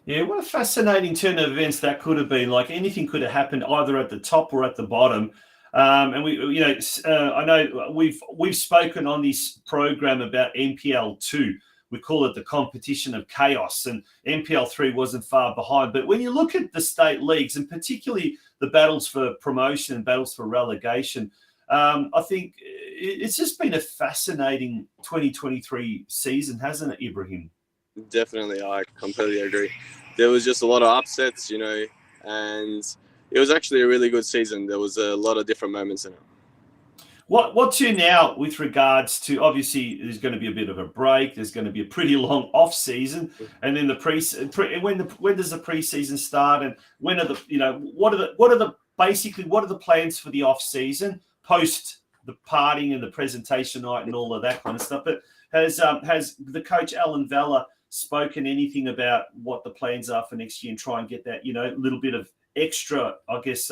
Yeah, what a fascinating turn of events that could have been. Like anything could have happened either at the top or at the bottom. And we, I know we've spoken on this program about NPL 2. We call it the competition of chaos, and NPL 3 wasn't far behind. But when you look at the state leagues, and particularly the battles for promotion and battles for relegation, I think it's just been a fascinating 2023 season, hasn't it, Ibrahim? Definitely, I completely agree. There was just a lot of upsets, and it was actually a really good season. There was a lot of different moments in it. What to now with regards to, obviously there's going to be a bit of a break. There's going to be a pretty long off season, and then when does the preseason start, and when are what are the plans for the off season post the partying and the presentation night and all of that kind of stuff? But has the coach Alan Vella spoken anything about what the plans are for next year and try and get that little bit of extra, I guess,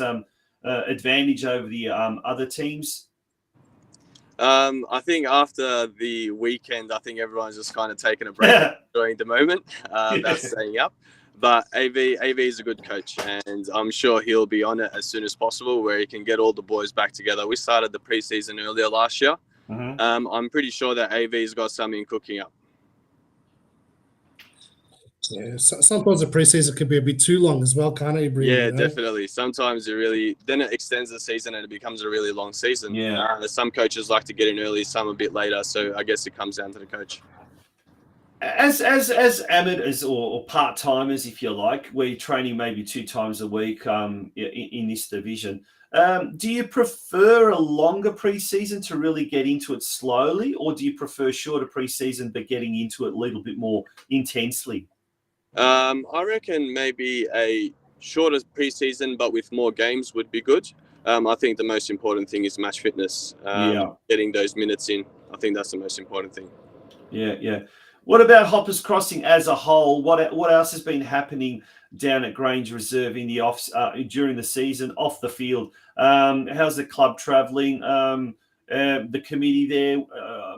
advantage over the other teams? I think after the weekend, I think everyone's just kind of taking a break during the moment about staying up. But AV is a good coach, and I'm sure he'll be on it as soon as possible, where he can get all the boys back together. We started the preseason earlier last year. Mm-hmm. I'm pretty sure that AV's got something cooking up. Yeah, sometimes the preseason could be a bit too long as well, can't it? Yeah, definitely. Sometimes then it extends the season and it becomes a really long season. Yeah. Some coaches like to get in early, some a bit later. So I guess it comes down to the coach. As amateurs or part timers, if you like, we're training maybe 2 times a week in this division. Do you prefer a longer preseason to really get into it slowly, or do you prefer shorter preseason but getting into it a little bit more intensely? I reckon maybe a shorter preseason but with more games would be good. I think the most important thing is match fitness. Getting those minutes in, I think that's the most important thing. Yeah. What about Hoppers Crossing as a whole? What else has been happening down at Grange Reserve in the during the season off the field? How's the club travelling? the committee there.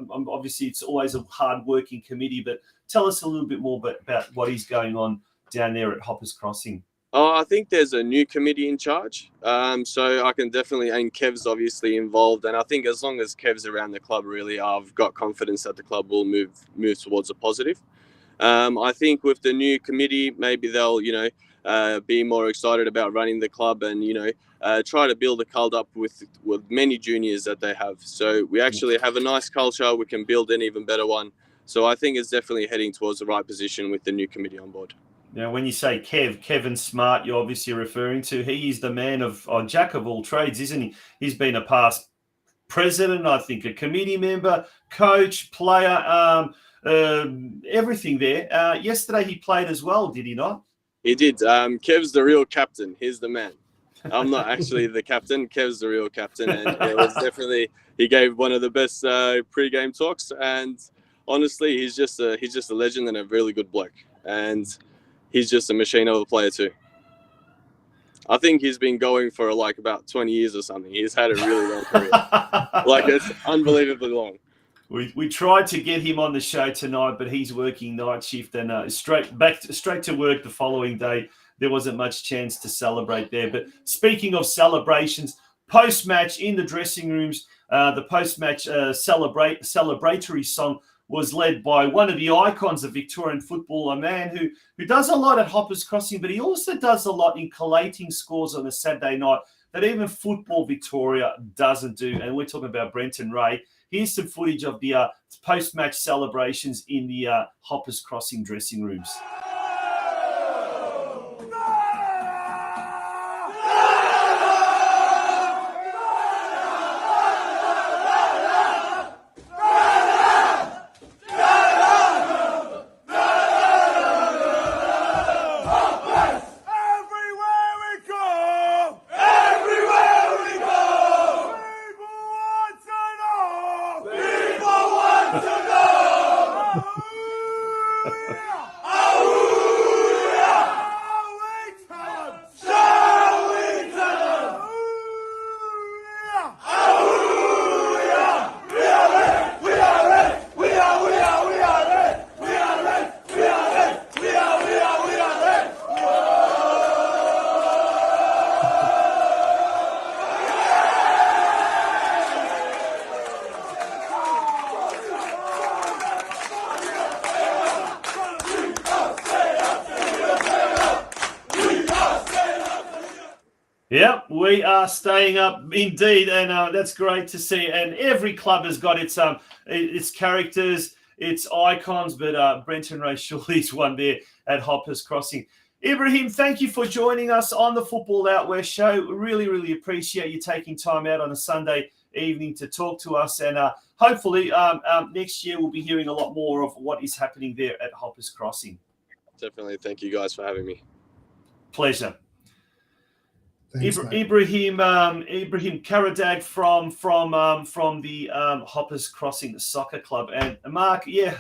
Obviously, it's always a hard-working committee, but tell us a little bit more about what is going on down there at Hoppers Crossing. Oh, I think there's a new committee in charge. So I can definitely, and Kev's obviously involved. And I think as long as Kev's around the club, really, I've got confidence that the club will move towards a positive. I think with the new committee, maybe they'll, be more excited about running the club and, try to build a cult up with many juniors that they have. So we actually have a nice culture. We can build an even better one. So I think it's definitely heading towards the right position with the new committee on board. Now, when you say Kevin Smart, you're obviously referring to, he is the man of jack of all trades, isn't he? He's been a past president, I think, a committee member, coach, player, everything there. Yesterday he played as well, did he not? He did. Kev's the real captain. He's the man. I'm not actually the captain. Kev's the real captain, and it was definitely, he gave one of the best pre-game talks. And honestly, he's just a legend and a really good bloke. And he's just a machine of a player too. I think he's been going for about 20 years or something. He's had a really long career. It's unbelievably long. We tried to get him on the show tonight, but he's working night shift and straight to work the following day. There wasn't much chance to celebrate there. But speaking of celebrations, post-match in the dressing rooms, the post-match celebratory song was led by one of the icons of Victorian football, a man who does a lot at Hoppers Crossing, but he also does a lot in collating scores on a Saturday night that even Football Victoria doesn't do. And we're talking about Brenton Ray. Here's some footage of the post-match celebrations in the Hoppers Crossing dressing rooms. Yep, we are staying up indeed, and that's great to see. And every club has got its characters, its icons, but Brenton Ray surely is one there at Hoppers Crossing. Ibrahim, thank you for joining us on the Football Out West show. Really, really appreciate you taking time out on a Sunday evening to talk to us, and hopefully next year we'll be hearing a lot more of what is happening there at Hoppers Crossing. Definitely, thank you guys for having me. Pleasure. Thanks, Ibrahim Karadag from the Hoppers Crossing Soccer Club. And Mark, I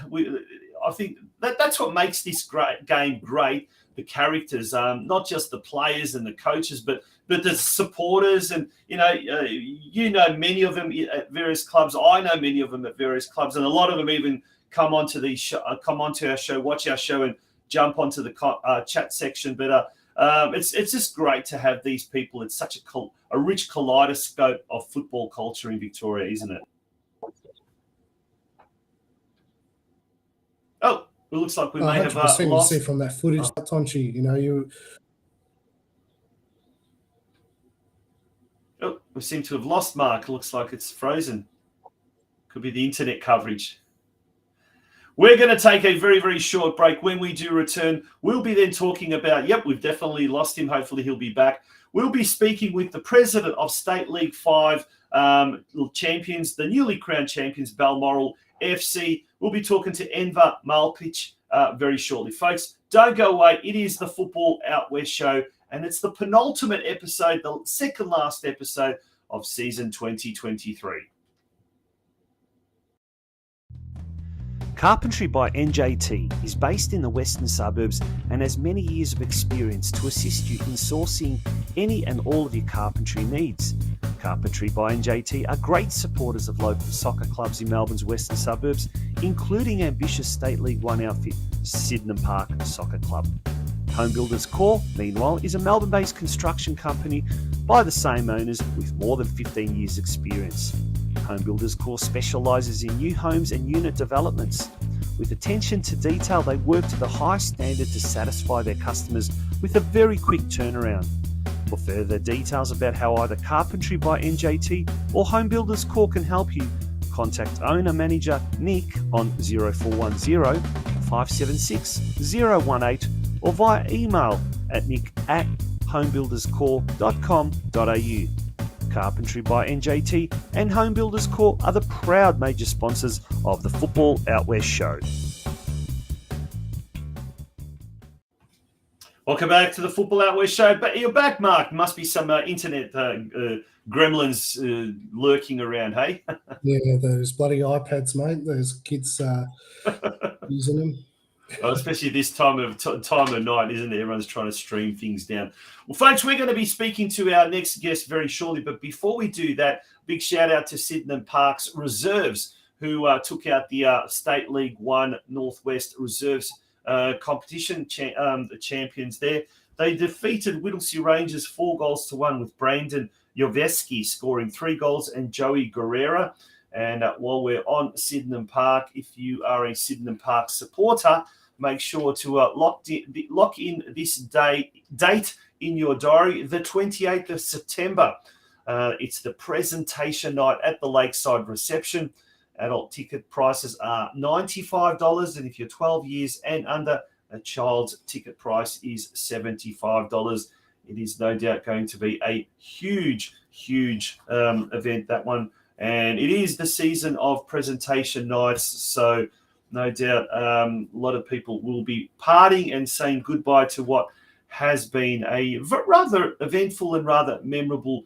think that's what makes this game great. The characters, not just the players and the coaches, but the supporters, and many of them at various clubs. I know many of them at various clubs, and a lot of them even come onto our show, watch our show, and jump onto the chat section. But it's just great to have these people. It's such a rich kaleidoscope of football culture in Victoria, isn't it? Oh, it looks like we may have lost. You see from that footage, TONCI, Oh, we seem to have lost Mark. It looks like it's frozen. Could be the internet coverage. We're going to take a very, very short break. When we do return, we'll be then talking about, we've definitely lost him. Hopefully he'll be back. We'll be speaking with the president of State League 5 champions, the newly crowned champions, Balmoral FC. We'll be talking to ENVER MALKIC very shortly. Folks, don't go away. It is the Football Out West show, and it's the penultimate episode, the second last episode of season 2023. Carpentry by NJT is based in the western suburbs and has many years of experience to assist you in sourcing any and all of your carpentry needs. Carpentry by NJT are great supporters of local soccer clubs in Melbourne's western suburbs, including ambitious State League One outfit Sydenham Park Soccer Club. Home Builders Core, meanwhile, is a Melbourne-based construction company by the same owners with more than 15 years' experience. Home Builders Core specialises in new homes and unit developments. With attention to detail, they work to the highest standard to satisfy their customers with a very quick turnaround. For further details about how either Carpentry by NJT or Home Builders Core can help you, contact owner-manager Nick on 0410 576 018 or via email at nick@homebuilderscore.com.au. Carpentry by NJT and Home Builders Core are the proud major sponsors of the Football Out West show. Welcome back to the Football Out West show. But you're back, Mark. Must be some internet gremlins lurking around, hey? Yeah, those bloody iPads, mate. Those kids using them. Well, especially this time of night, isn't it? Everyone's trying to stream things down. Well, folks, we're going to be speaking to our next guest very shortly. But before we do that, big shout out to Sydenham Park's reserves who took out the State League One Northwest Reserves competition, the champions there. They defeated Whittlesea Rangers 4-1 with Brandon Joveski scoring 3 goals and Joey Guerrera. And while we're on Sydenham Park, if you are a Sydenham Park supporter, make sure to lock in this date in your diary, the 28th of September. It's the presentation night at the Lakeside Reception. Adult ticket prices are $95, and if you're 12 years and under, a child's ticket price is $75. It is no doubt going to be a huge event, that one. And it is the season of presentation nights, so no doubt a lot of people will be partying and saying goodbye to what has been a rather eventful and rather memorable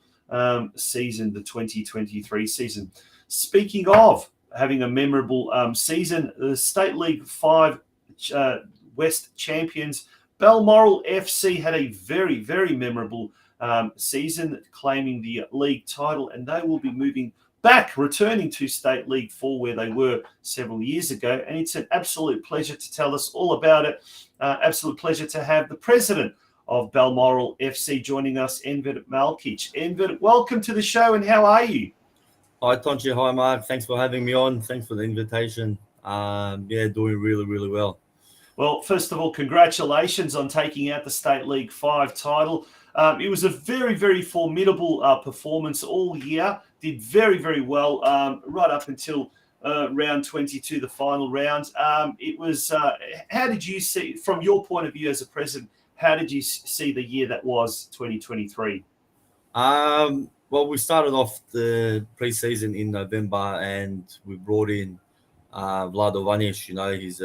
season, the 2023 season. Speaking of having a memorable season, the State League 5 West champions, Balmoral FC, had a very, very memorable season, claiming the league title, and they will be returning to State League 4 where they were several years ago. And it's an absolute pleasure to tell us all about it. Absolute pleasure to have the president of Balmoral FC joining us, ENVER MALKIC. ENVER, welcome to the show, and how are you? Hi, TONCI. Hi, Mark. Thanks for having me on. Thanks for the invitation. Doing really, really well. Well, first of all, congratulations on taking out the State League 5 title. It was a very, very formidable performance all year. Did very, very well right up until round 22, the final round. It was. How did you see, from your point of view as a president, how did you see the year that was 2023? Well, we started off the pre-season in November, and we brought in Vlado Vanic. You know, he's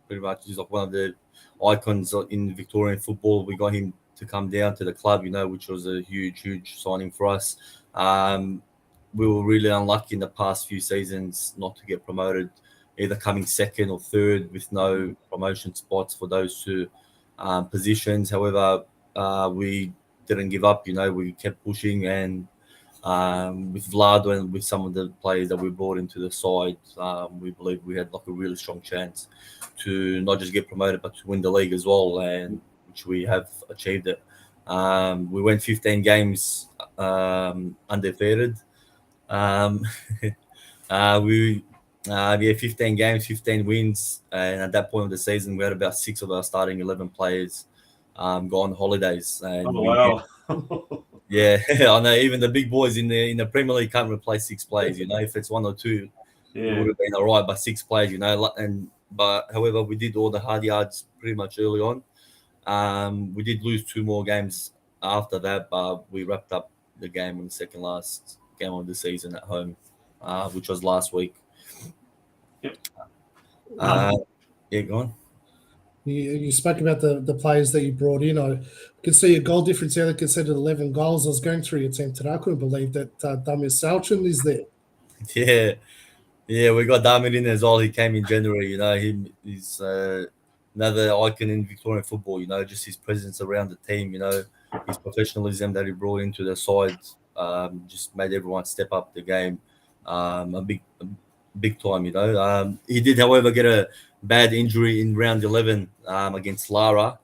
he's like one of the icons in Victorian football. We got him to come down to the club, you know, which was a huge signing for us. We were really unlucky in the past few seasons not to get promoted, either coming second or third with no promotion spots for those two positions. However, we didn't give up, you know, we kept pushing, and with Vlado and with some of the players that we brought into the side, we believe we had like a really strong chance to not just get promoted but to win the league as well, and which we have achieved it. We went 15 games undefeated. 15 games, 15 wins, and at that point of the season we had about 6 of our starting 11 players go on holidays. And wow. Yeah, I know. Even the big boys in the Premier League can't replace 6 players. You know, if it's 1 or 2, it would have been all right. But 6 players, you know. But however, we did all the hard yards pretty much early on. We did lose 2 more games after that, but we wrapped up the game on the second last game of the season at home, which was last week. Yep. Go on. You spoke about the players that you brought in. I can see a goal difference there that considered 11 goals. I was going through your team today. I couldn't believe that Damir Salchin is there. Yeah, we got Damir in as well. He came in January. You know, he's another icon in Victorian football. You know, just his presence around the team. You know, his professionalism that he brought into the side just made everyone step up the game a big time. You know, he did, however, get a bad injury in round 11 against Lara.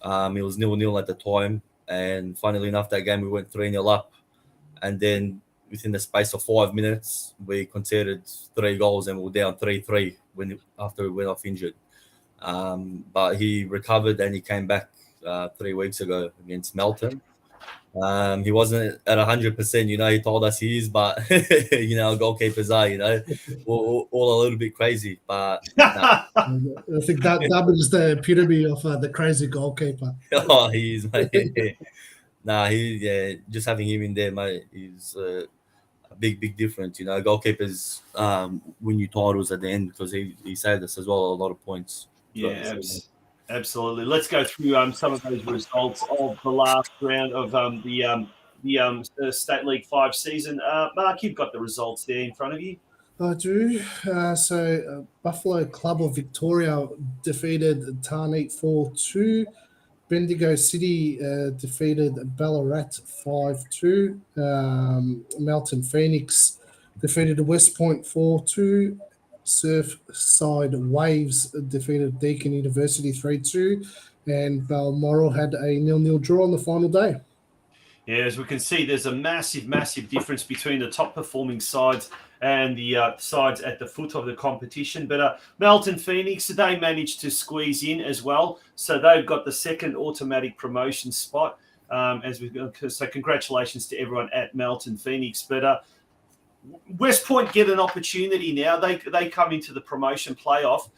It was 0-0 at the time, and funnily enough, that game we went 3-0 up, and then within the space of 5 minutes, we conceded 3 goals and we were down 3-3 after we went off injured. But he recovered and he came back 3 weeks ago against Melton. He wasn't at 100%, you know, he told us he is, but, you know, goalkeepers are, you know, all a little bit crazy. But I think that is the epitome of the crazy goalkeeper. Oh, he is, mate. Just having him in there, mate, is a big difference. You know, goalkeepers win you titles at the end because he saved us as well a lot of points. Yeah, absolutely. Let's go through some of those results of the last round of the State League 5 season. Mark, you've got the results there in front of you. I do. Buffalo Club of Victoria defeated Tarneit 4-2. Bendigo City defeated Ballarat 5-2. Melton Phoenix defeated West Point 4-2. Surfside Waves defeated Deakin University 3-2. And Balmoral had a 0-0 draw on the final day. Yeah, as we can see, there's a massive difference between the top performing sides and the sides at the foot of the competition. But Melton Phoenix, they managed to squeeze in as well. So they've got the second automatic promotion spot. So congratulations to everyone at Melton Phoenix. But West Point get an opportunity now. They come into the promotion playoff.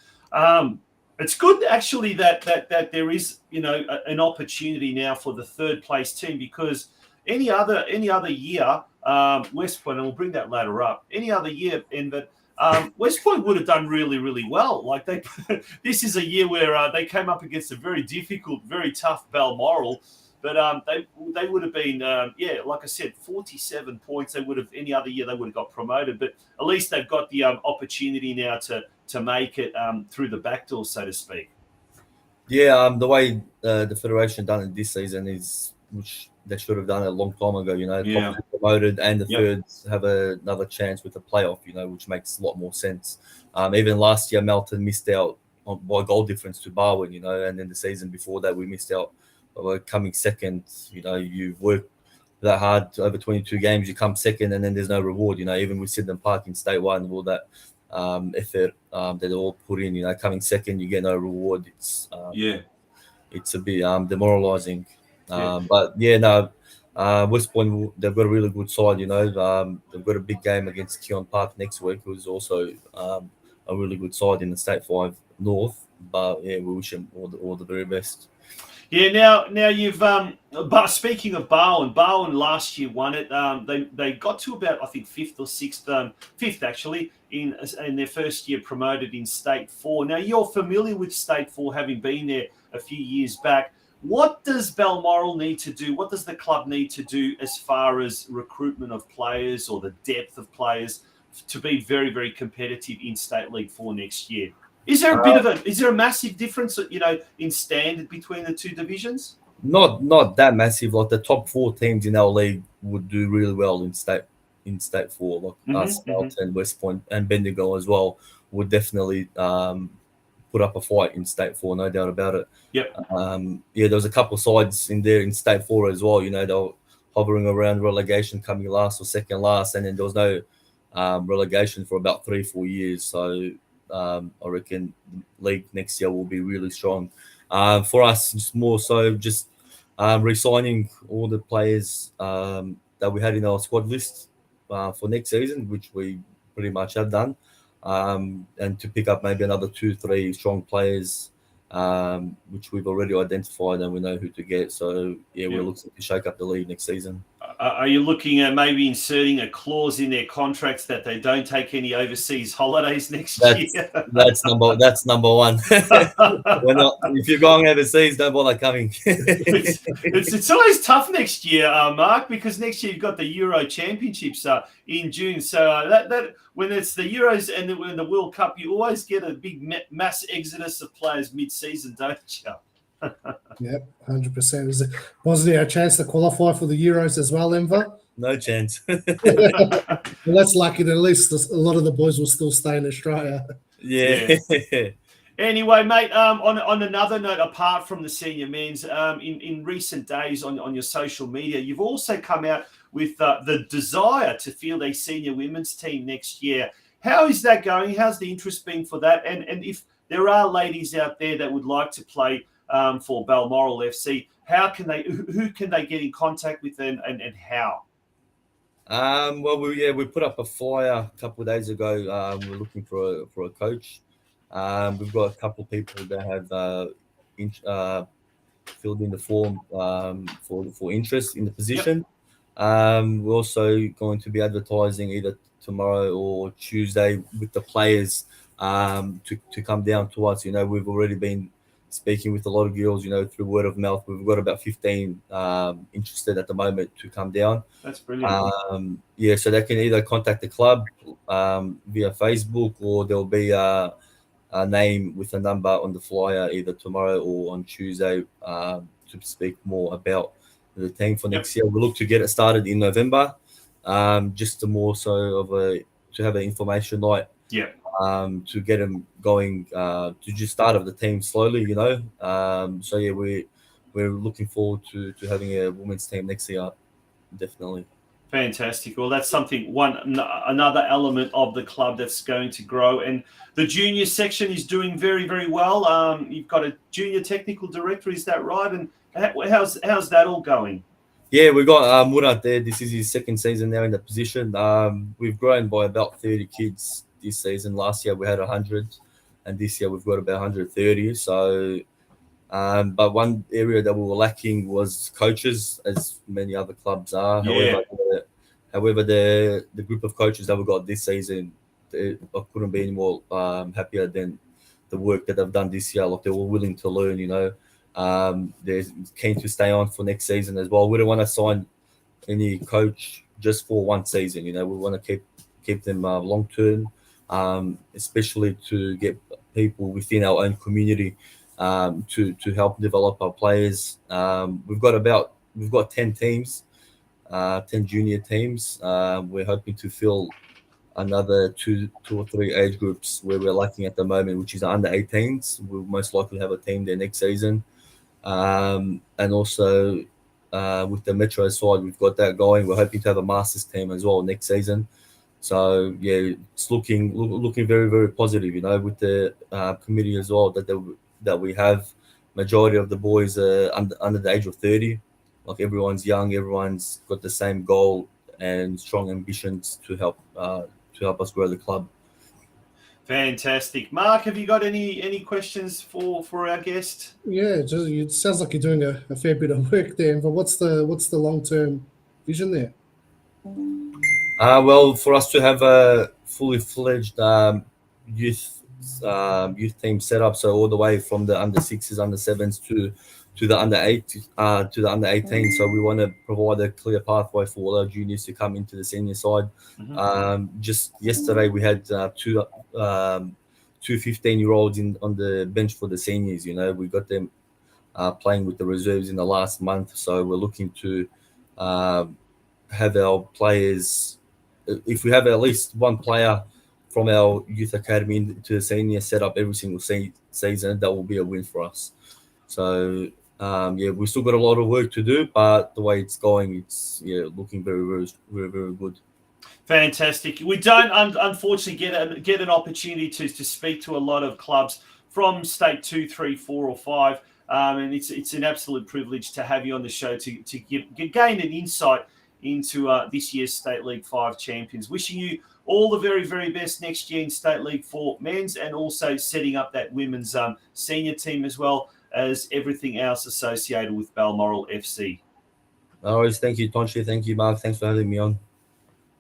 It's good actually that there is, you know, an opportunity now for the third place team, because any other year, West Point, and we'll bring that ladder up. Any other year, West Point would have done really well. Like this is a year where they came up against a very difficult, very tough Balmoral, but they would have been like I said, 47 points. They would have any other year they would have got promoted, but at least they've got the opportunity now to make it through the back door, so to speak. Yeah, the way the Federation done it this season is, which they should have done it a long time ago, you know, promoted and the thirds have another chance with the playoff, you know, which makes a lot more sense. Even last year, Melton missed out by goal difference to Barwon, you know, and then the season before that, we missed out by coming second. You know, you've worked that hard over 22 games, you come second, and then there's no reward, you know, even with Sydenham Park in State 1, all that effort that they all put in, you know, coming second, you get no reward. It's a bit demoralising. But West Point, they've got a really good side, you know. They've got a big game against Keon Park next week, who's also a really good side in the State 5 North. But yeah, we wish them all the very best. Yeah, now you've but speaking of Barwon last year won it. They got to about, I think, fifth actually in their first year promoted in State 4. Now you're familiar with State 4, having been there a few years back. What does Balmoral need to do? What does the club need to do as far as recruitment of players or the depth of players to be very, very competitive in State League 4 next year? Is there a massive difference, you know, in standard between the two divisions? Not that massive. Like the top 4 teams in our league would do really well in State 4, like us, Melton, West Point, and Bendigo as well would definitely put up a fight in State 4, no doubt about it. Yep. There was a couple of sides in there in State 4 as well. You know, they were hovering around relegation, coming last or second last, and then there was no relegation for about 3-4 years. So I reckon league next year will be really strong. For us, it's more so just re-signing all the players that we had in our squad list for next season, which we pretty much have done, and to pick up maybe another 2-3 strong players, which we've already identified and we know who to get. So we're looking to shake up the league next season. Are you looking at maybe inserting a clause in their contracts that they don't take any overseas holidays next year? That's number one. If you're going overseas, don't bother coming. It's always tough next year, Mark, because next year you've got the Euro Championships in June. So that when it's the Euros and the World Cup, you always get a big mass exodus of players mid-season, don't you? Yep, 100%. Wasn't there a chance to qualify for the Euros as well, Enver? No chance. Well, that's lucky that at least a lot of the boys will still stay in Australia. Yeah. Anyway, mate, on another note, apart from the senior men's, in recent days on your social media, you've also come out with the desire to field a senior women's team next year. How is that going? How's the interest been for that? And if there are ladies out there that would like to play for Balmoral FC, who can they get in contact with and how? Well, we put up a flyer a couple of days ago. We're looking for a coach. We've got a couple of people that have filled in the form for interest in the position. Yep. We're also going to be advertising either tomorrow or Tuesday with the players to come down to us. We've already been speaking with a lot of girls, through word of mouth. We've got about 15 interested at the moment to come down. That's brilliant. So they can either contact the club via Facebook, or there'll be a name with a number on the flyer either tomorrow or on Tuesday to speak more about the team for next year. We'll look to get it started in November, just to more so to have an information night. Yeah. To get them going, to just start of the team slowly, we're looking forward to having a women's team next year, definitely. Fantastic. Well, that's another element of the club that's going to grow. And the junior section is doing very, very well. You've got a junior technical director, is that right? And how's that all going? Yeah, we've got Murat there. This is his second season now in the position. We've grown by about 30 kids this season. Last year we had 100, and this year we've got about 130. So, but one area that we were lacking was coaches, as many other clubs are. Yeah. However, the group of coaches that we got this season, I couldn't be any more happier than the work that they've done this year. Like, they were willing to learn. They're keen to stay on for next season as well. We don't want to sign any coach just for one season. We want to keep them long term. Especially to get people within our own community to help develop our players. We've got 10 teams, 10 junior teams. We're hoping to fill another two or three age groups where we're lacking at the moment, which is under 18s. We'll most likely have a team there next season. And also with the Metro side, we've got that going. We're hoping to have a Masters team as well next season. So yeah, it's looking very, very positive, with the committee as well that we have. Majority of the boys are under the age of 30. Like, everyone's young, everyone's got the same goal and strong ambitions to help us grow the club. Fantastic. Mark, have you got any questions for our guest? Yeah, it sounds like you're doing a fair bit of work there. But what's the long-term vision there? Well, for us to have a fully fledged youth team set up, so all the way from the under 6s, under 7s to the under 8 to the under 18. So we want to provide a clear pathway for all our juniors to come into the senior side. Mm-hmm. Just yesterday we had two 15-year-olds on the bench for the seniors. We got them playing with the reserves in the last month. So we're looking to have our players. If we have at least one player from our youth academy to the senior set up every single season, that will be a win for us. So, we still got a lot of work to do, but the way it's going, it's looking very, very, very, very good. Fantastic. We don't unfortunately get an opportunity to speak to a lot of clubs from State 2, 3, 4, or 5, and it's an absolute privilege to have you on the show to gain an insight into this year's State League 5 champions. Wishing you all the very, very best next year in State League 4 men's, and also setting up that women's senior team, as well as everything else associated with Balmoral FC. Always, thank you, Tonchi. Thank you, Mark. Thanks for having me on.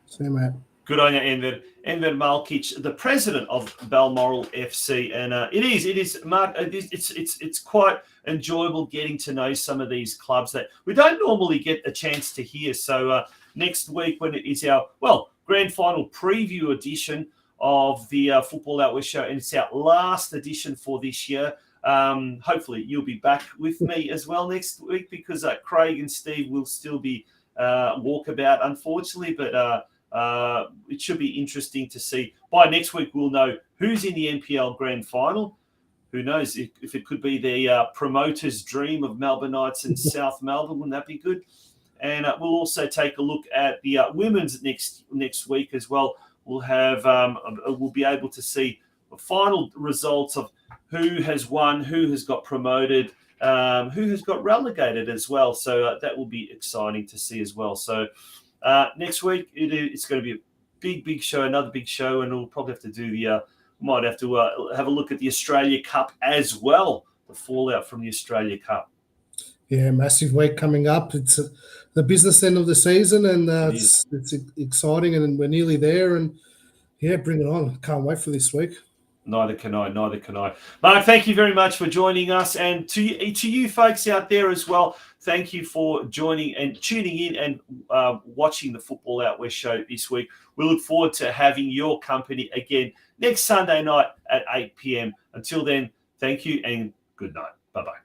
See you, mate. Good on you, Enver Malkic, the president of Balmoral FC, and it is, Mark. It's quite enjoyable getting to know some of these clubs that we don't normally get a chance to hear. So next week, when it is our grand final preview edition of the Football Out West show, and it's our last edition for this year. Hopefully, you'll be back with me as well next week, because Craig and Steve will still be walkabout, unfortunately, but. It should be interesting to see. By next week, we'll know who's in the NPL Grand Final. Who knows if it could be the promoter's dream of Melbourne Knights in South Melbourne. Wouldn't that be good? And we'll also take a look at the women's next week as well. We'll have we'll be able to see the final results of who has won, who has got promoted, who has got relegated as well. So that will be exciting to see as well. So. Next week, it's going to be a big show, another big show, and we'll probably have to do might have to have a look at the Australia Cup as well, the fallout from the Australia Cup. Yeah, massive week coming up. It's the business end of the season, and it's exciting, and we're nearly there. And yeah, bring it on. Can't wait for this week. Neither can I. Mark, thank you very much for joining us. And to you folks out there as well, thank you for joining and tuning in and watching the Football Out West show this week. We look forward to having your company again next Sunday night at 8 p.m. Until then, thank you and good night. Bye-bye.